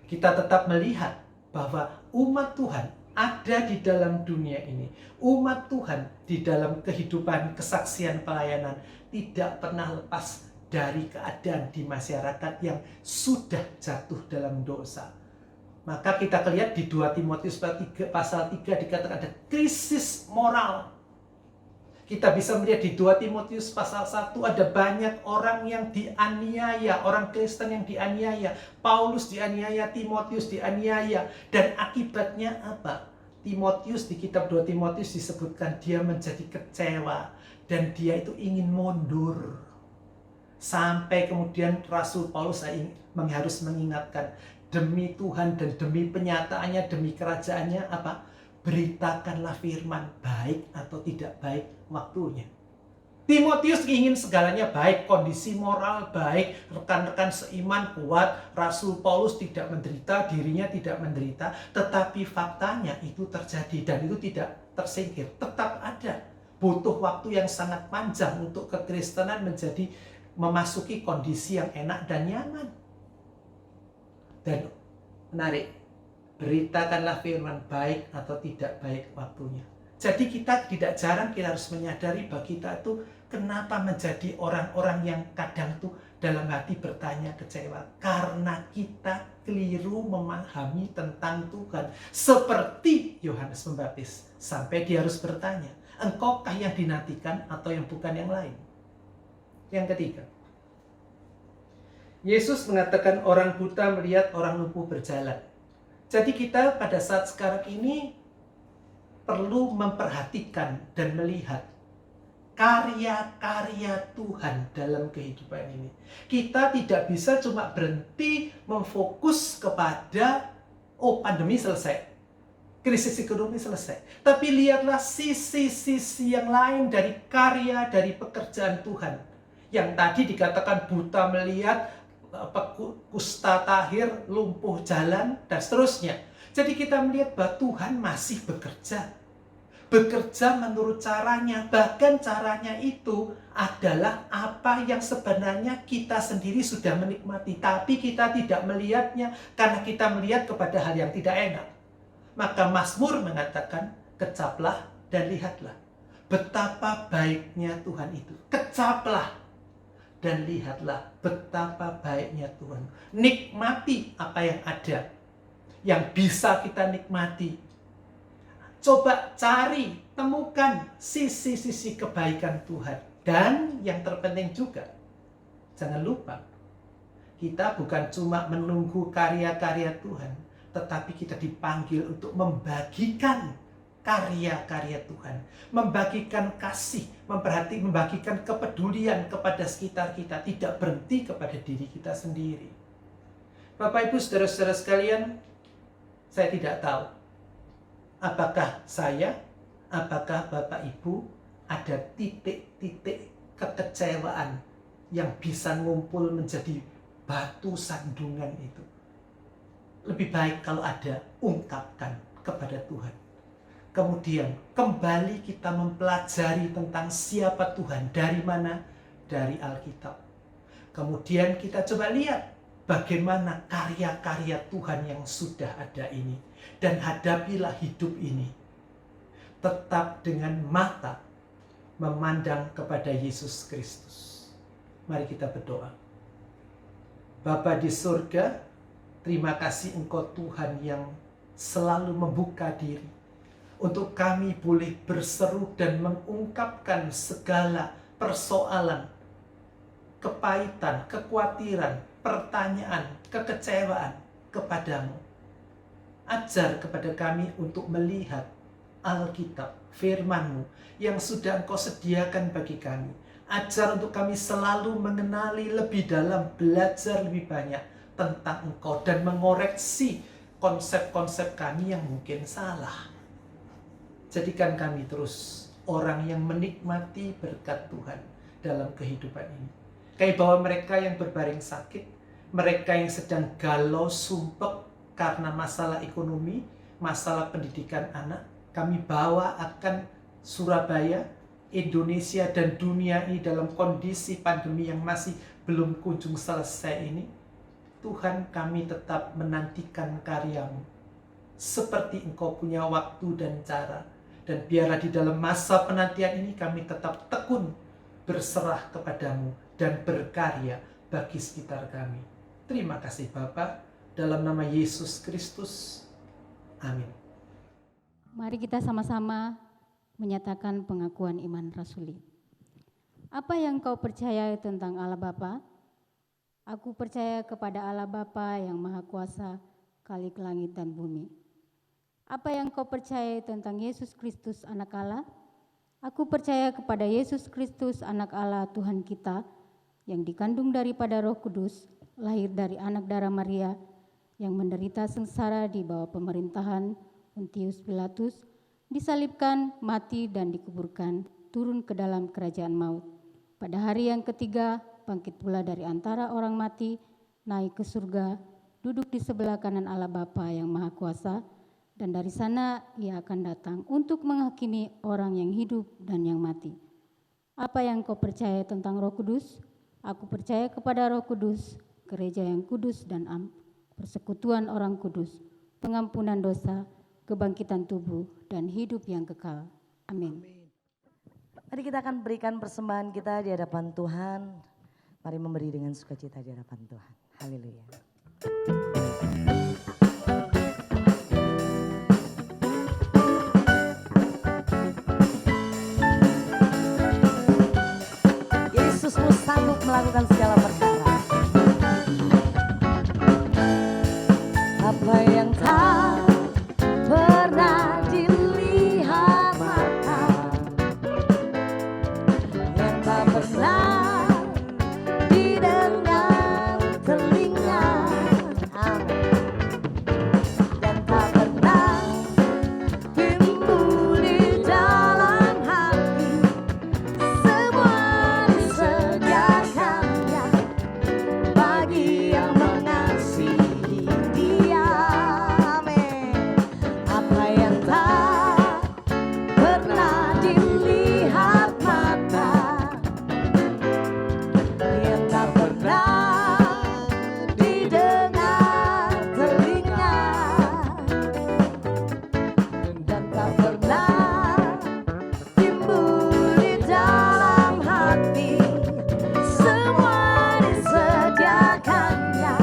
Kita tetap melihat bahwa umat Tuhan ada di dalam dunia ini. Umat Tuhan di dalam kehidupan, kesaksian, pelayanan tidak pernah lepas dari keadaan di masyarakat yang sudah jatuh dalam dosa. Maka kita lihat di 2 Timotius pasal 3 dikatakan ada krisis moral. Kita bisa melihat di 2 Timotius pasal 1 ada banyak orang yang dianiaya, orang Kristen yang dianiaya. Paulus dianiaya, Timotius dianiaya. Dan akibatnya apa? Timotius, di kitab 2 Timotius disebutkan dia menjadi kecewa. Dan dia itu ingin mundur. Sampai kemudian Rasul Paulus harus mengingatkan, demi Tuhan dan demi penyataannya, demi kerajaannya apa? Beritakanlah firman, baik atau tidak baik waktunya. Timotius ingin segalanya baik, kondisi moral baik, rekan-rekan seiman kuat, Rasul Paulus tidak menderita, dirinya tidak menderita, tetapi faktanya itu terjadi dan itu tidak tersingkir, tetap ada. Butuh waktu yang sangat panjang untuk kekristenan memasuki kondisi yang enak dan nyaman. Dan menarik, beritakanlah firman baik atau tidak baik waktunya. Jadi kita tidak jarang kita harus menyadari bahwa kita itu kenapa menjadi orang-orang yang kadang tuh dalam hati bertanya kecewa. Karena kita keliru memahami tentang Tuhan. Seperti Yohanes Pembaptis. Sampai dia harus bertanya, engkaukah yang dinantikan atau yang bukan yang lain? Yang ketiga, Yesus mengatakan orang buta melihat, orang lumpuh berjalan. Jadi kita pada saat sekarang ini perlu memperhatikan dan melihat karya-karya Tuhan dalam kehidupan ini. Kita tidak bisa cuma berhenti memfokus kepada pandemi selesai, krisis ekonomi selesai. Tapi lihatlah sisi-sisi yang lain dari karya, dari pekerjaan Tuhan. Yang tadi dikatakan buta melihat, kusta tahir, lumpuh jalan, dan seterusnya. Jadi kita melihat bahwa Tuhan masih bekerja. Bekerja menurut caranya. Bahkan caranya itu adalah apa yang sebenarnya kita sendiri sudah menikmati. Tapi kita tidak melihatnya karena kita melihat kepada hal yang tidak enak. Maka Mazmur mengatakan, kecaplah dan lihatlah betapa baiknya Tuhan itu. Kecaplah dan lihatlah betapa baiknya Tuhan. Nikmati apa yang ada, yang bisa kita nikmati. Coba cari, temukan sisi-sisi kebaikan Tuhan. Dan yang terpenting juga, jangan lupa, kita bukan cuma menunggu karya-karya Tuhan, tetapi kita dipanggil untuk membagikan karya-karya Tuhan, membagikan kasih, membagikan kepedulian kepada sekitar kita, tidak berhenti kepada diri kita sendiri. Bapak Ibu saudara-saudara sekalian, saya tidak tahu apakah saya, apakah Bapak Ibu ada titik-titik kekecewaan yang bisa ngumpul menjadi batu sandungan itu. Lebih baik kalau ada, ungkapkan kepada Tuhan. Kemudian kembali kita mempelajari tentang siapa Tuhan. Dari mana? Dari Alkitab. Kemudian kita coba lihat bagaimana karya-karya Tuhan yang sudah ada ini. Dan hadapilah hidup ini tetap dengan mata memandang kepada Yesus Kristus. Mari kita berdoa. Bapa di surga, terima kasih Engkau Tuhan yang selalu membuka diri untuk kami boleh berseru dan mengungkapkan segala persoalan, kepahitan, kekhawatiran, pertanyaan, kekecewaan kepadamu. Ajar kepada kami untuk melihat Alkitab, firman-Mu yang sudah Engkau sediakan bagi kami. Ajar untuk kami selalu mengenali lebih dalam, belajar lebih banyak tentang Engkau dan mengoreksi konsep-konsep kami yang mungkin salah. Jadikan kami terus orang yang menikmati berkat Tuhan dalam kehidupan ini. Kayak bahwa mereka yang berbaring sakit, mereka yang sedang galau sumpek karena masalah ekonomi, masalah pendidikan anak, kami bawa akan Surabaya, Indonesia dan dunia ini dalam kondisi pandemi yang masih belum kunjung selesai ini. Tuhan, kami tetap menantikan karya-Mu. Seperti Engkau punya waktu dan cara. Dan biarlah di dalam masa penantian ini kami tetap tekun berserah kepadamu dan berkarya bagi sekitar kami. Terima kasih Bapa. dalam nama Yesus Kristus. Amin. Mari kita sama-sama menyatakan pengakuan iman rasuli. Apa yang kau percaya tentang Allah Bapa? Aku percaya kepada Allah Bapa yang Maha Kuasa, Khalik langit dan bumi. Apa yang kau percaya tentang Yesus Kristus anak Allah? Aku percaya kepada Yesus Kristus anak Allah Tuhan kita, yang dikandung daripada Roh Kudus, lahir dari anak darah Maria, yang menderita sengsara di bawah pemerintahan Pontius Pilatus, disalibkan, mati dan dikuburkan, turun ke dalam kerajaan maut. Pada hari yang ketiga, bangkit pula dari antara orang mati, naik ke surga, duduk di sebelah kanan Allah Bapa yang Maha Kuasa, dan dari sana ia akan datang untuk menghakimi orang yang hidup dan yang mati. Apa yang kau percaya tentang Roh Kudus? Aku percaya kepada Roh Kudus, gereja yang kudus dan persekutuan orang kudus, pengampunan dosa, kebangkitan tubuh, dan hidup yang kekal. Amin. Mari kita akan berikan persembahan kita di hadapan Tuhan. Mari memberi dengan sukacita di hadapan Tuhan. Haleluya. Yesusmu sanggup melakukan segala perkara. Apa yang tak pernah dilihat mata, yang tak pernah didengar telinga, amin, dan tak pernah timbul di dalam hati, semua disediakannya bagi yang mengasihi Dia, amin. Apa yang tak pernah dilihat mata, yang tak pernah didengar telinga, dan tak pernah timbul di dalam hati, semua disediakannya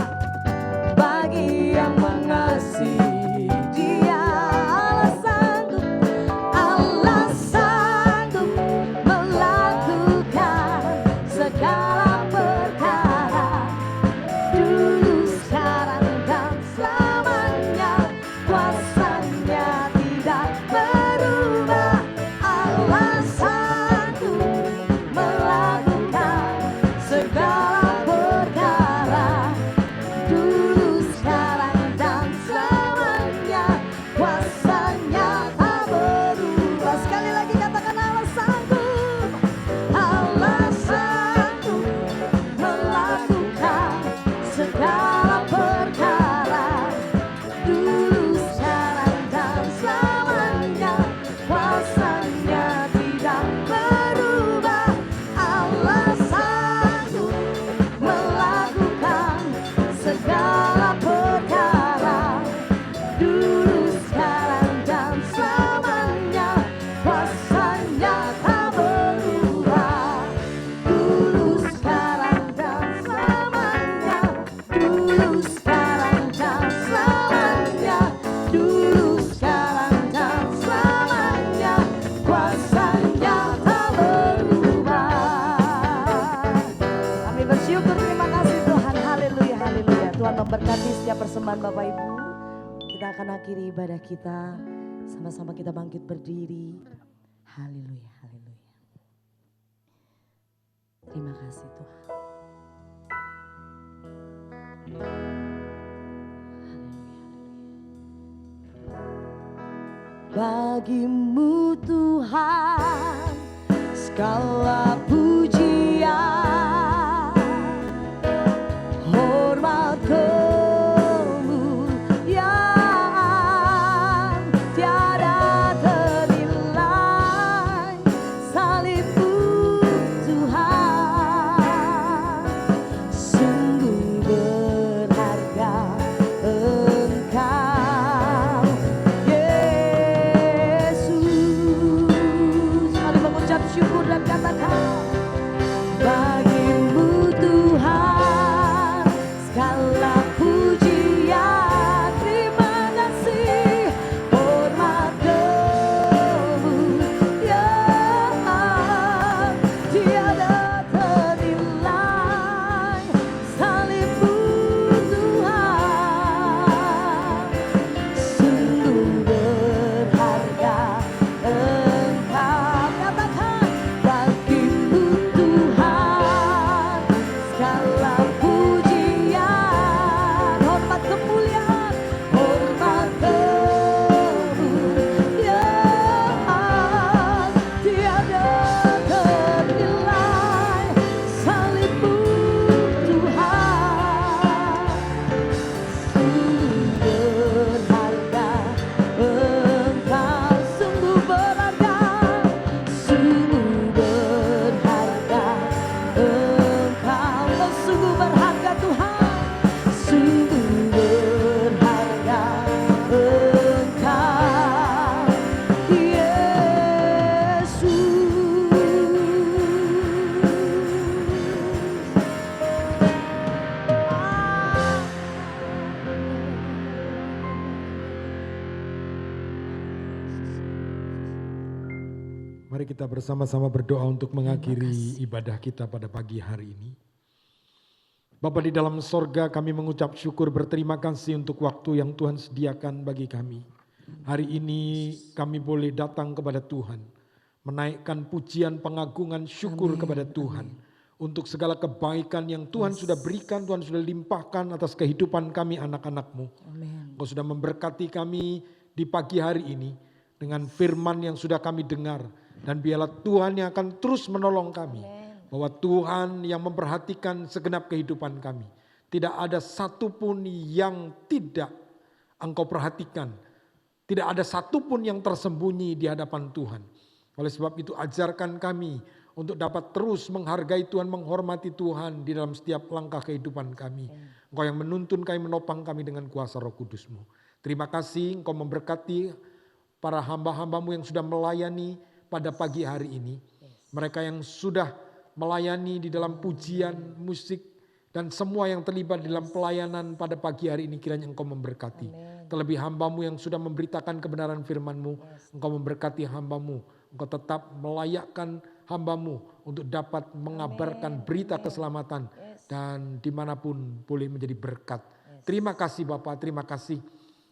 bagi yang mengasihi Dia. Allah sanggup melakukan segala perkara, dulu, sekarang, dan selamanya. Kuasanya tidak berubah. Allah sanggup melakukan segala perkara, dulu, sekarang, dan selamanya. Kuasanya tak berubah. Sekali lagi katakan Allah sanggup. Allah sanggup melakukan segala perkara, dulu, sekarang, dan selamanya. Kuasanya tidak berubah. Allah sanggup melakukan segala perkara, dulu, sekarang, dan selamanya. Kuasanya tak berubah. Dulu, sekarang, dan selamanya. Dulu, sekarang, dan selamanya. Dulu, sekarang, dan selamanya. Kuasanya tak berubah. Kami bersyukur, terima kasih Tuhan. Haleluya, haleluya. Tuhan memberkati setiap persembahan Bapak Ibu. Kita akan akhiri ibadah kita. Sama-sama kita bangkit berdiri. Haleluya, haleluya. Terima kasih Tuhan. Haleluya, haleluya. Bagimu Tuhan segala pujian, hormat, kemuliaan, tiada ternilai. Salibmu Tuhan, sungguh berharga Engkau Yesus. Mari mengucap syukur dan katakan, bagimu Tuhan segala pujian. Mari kita bersama-sama berdoa untuk mengakhiri ibadah kita pada pagi hari ini. Bapa di dalam sorga, kami mengucap syukur berterima kasih untuk waktu yang Tuhan sediakan bagi kami. Hari ini kami boleh datang kepada Tuhan, menaikkan pujian, pengagungan, syukur kepada Tuhan. Untuk segala kebaikan yang Tuhan sudah berikan, Tuhan sudah limpahkan atas kehidupan kami anak-anak-Mu. Engkau sudah memberkati kami di pagi hari ini dengan firman yang sudah kami dengar. Dan biarlah Tuhan yang akan terus menolong kami. Bahwa Tuhan yang memperhatikan segenap kehidupan kami. Tidak ada satupun yang tidak Engkau perhatikan. Tidak ada satupun yang tersembunyi di hadapan Tuhan. Oleh sebab itu ajarkan kami untuk dapat terus menghargai Tuhan, menghormati Tuhan di dalam setiap langkah kehidupan kami. Engkau yang menuntun kami, menopang kami dengan kuasa Roh Kudus-Mu. Terima kasih Engkau memberkati para hamba-hamba-Mu yang sudah melayani pada pagi hari ini. Mereka yang sudah melayani di dalam pujian, musik, dan semua yang terlibat di dalam pelayanan pada pagi hari ini kiranya Engkau memberkati. Terlebih hamba-Mu yang sudah memberitakan kebenaran firman-Mu, Engkau memberkati hamba-Mu. Engkau tetap melayakkan hamba-Mu untuk dapat mengabarkan berita keselamatan dan dimanapun boleh menjadi berkat. Terima kasih Bapak, terima kasih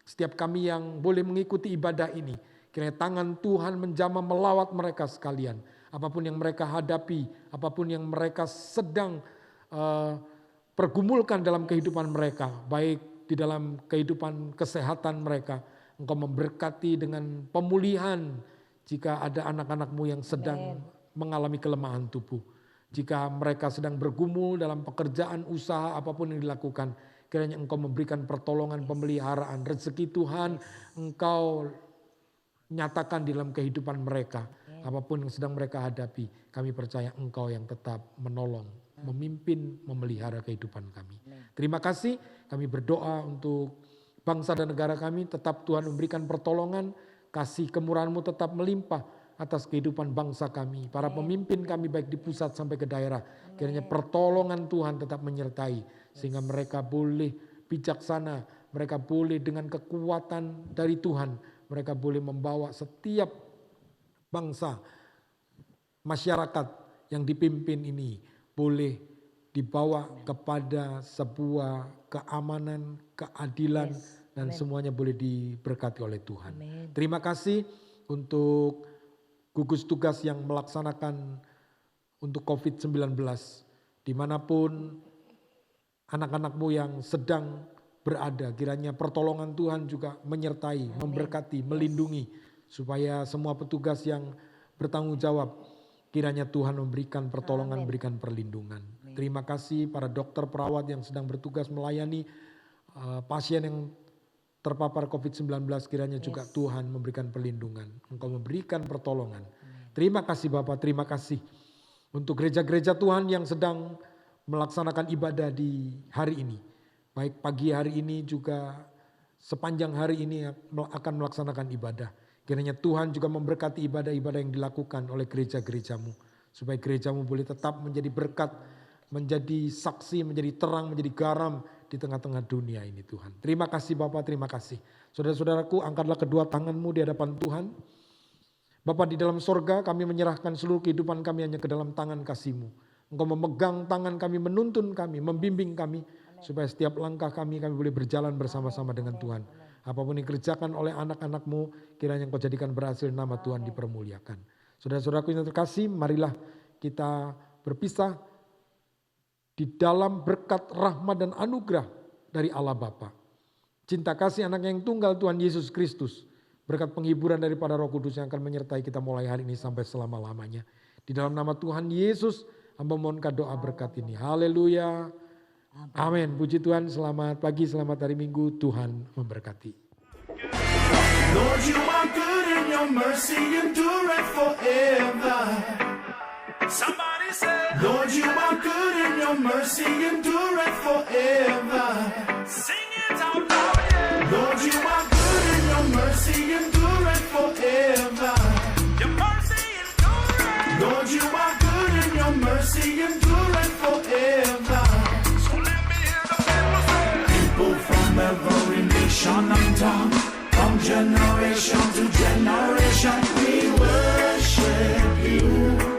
setiap kami yang boleh mengikuti ibadah ini. Kiranya tangan Tuhan menjamah melawat mereka sekalian. Apapun yang mereka hadapi, apapun yang mereka sedang pergumulkan dalam kehidupan mereka, baik di dalam kehidupan kesehatan mereka, Engkau memberkati dengan pemulihan jika ada anak-anak-Mu yang sedang mengalami kelemahan tubuh. Jika mereka sedang bergumul dalam pekerjaan, usaha, apapun yang dilakukan, kiranya Engkau memberikan pertolongan, pemeliharaan, rezeki Tuhan Engkau nyatakan di dalam kehidupan mereka. Apapun yang sedang mereka hadapi, kami percaya Engkau yang tetap menolong, memimpin, memelihara kehidupan kami. Terima kasih, kami berdoa untuk bangsa dan negara kami, tetap Tuhan memberikan pertolongan, kasih kemurahan-Mu tetap melimpah atas kehidupan bangsa kami. Para pemimpin kami baik di pusat sampai ke daerah, kiranya pertolongan Tuhan tetap menyertai, sehingga mereka boleh bijaksana, mereka boleh dengan kekuatan dari Tuhan, mereka boleh membawa setiap bangsa, masyarakat yang dipimpin ini boleh dibawa kepada sebuah keamanan, keadilan, dan semuanya boleh diberkati oleh Tuhan. Terima kasih untuk gugus tugas yang melaksanakan untuk COVID-19. Dimanapun anak-anak-Mu yang sedang berada, kiranya pertolongan Tuhan juga menyertai, memberkati, melindungi, supaya semua petugas yang bertanggung jawab, kiranya Tuhan memberikan pertolongan, memberikan perlindungan. Terima kasih para dokter, perawat yang sedang bertugas melayani pasien yang terpapar COVID-19, kiranya juga Tuhan memberikan perlindungan, Engkau memberikan pertolongan. Terima kasih Bapak, terima kasih untuk gereja-gereja Tuhan yang sedang melaksanakan ibadah di hari ini. Baik pagi hari ini juga sepanjang hari ini akan melaksanakan ibadah. Kiranya Tuhan juga memberkati ibadah-ibadah yang dilakukan oleh gereja-gereja-Mu. Supaya gereja-Mu boleh tetap menjadi berkat, menjadi saksi, menjadi terang, menjadi garam di tengah-tengah dunia ini Tuhan. Terima kasih Bapak, terima kasih. Saudara-saudaraku, angkatlah kedua tangan-Mu di hadapan Tuhan. Bapak di dalam sorga, kami menyerahkan seluruh kehidupan kami hanya ke dalam tangan kasih-Mu. Engkau memegang tangan kami, menuntun kami, membimbing kami. Supaya setiap langkah kami boleh berjalan bersama-sama dengan Tuhan. Apapun yang dikerjakan oleh anak-anak-Mu, kiranya Engkau jadikan berhasil, nama Tuhan dipermuliakan. Saudara-saudaraku yang terkasih, marilah kita berpisah di dalam berkat rahmat dan anugerah dari Allah Bapa. Cinta kasih anak yang tunggal Tuhan Yesus Kristus. Berkat penghiburan daripada Roh Kudus yang akan menyertai kita mulai hari ini sampai selama-lamanya. Di dalam nama Tuhan Yesus, hamba mohonkan doa berkat ini. Haleluya. Amin. Puji Tuhan, selamat pagi, selamat hari Minggu. Tuhan memberkati. Lord, you are good and your mercy endureth forever. Somebody say, Lord, you are good and your mercy endureth forever. Sing it out loud, yeah. Lord, you are good and your mercy endureth forever. Your mercy endureth. Lord, you are good and your mercy endureth forever. So let me hear the people say, people from every nation and tongue, from generation to generation, we worship. worship you.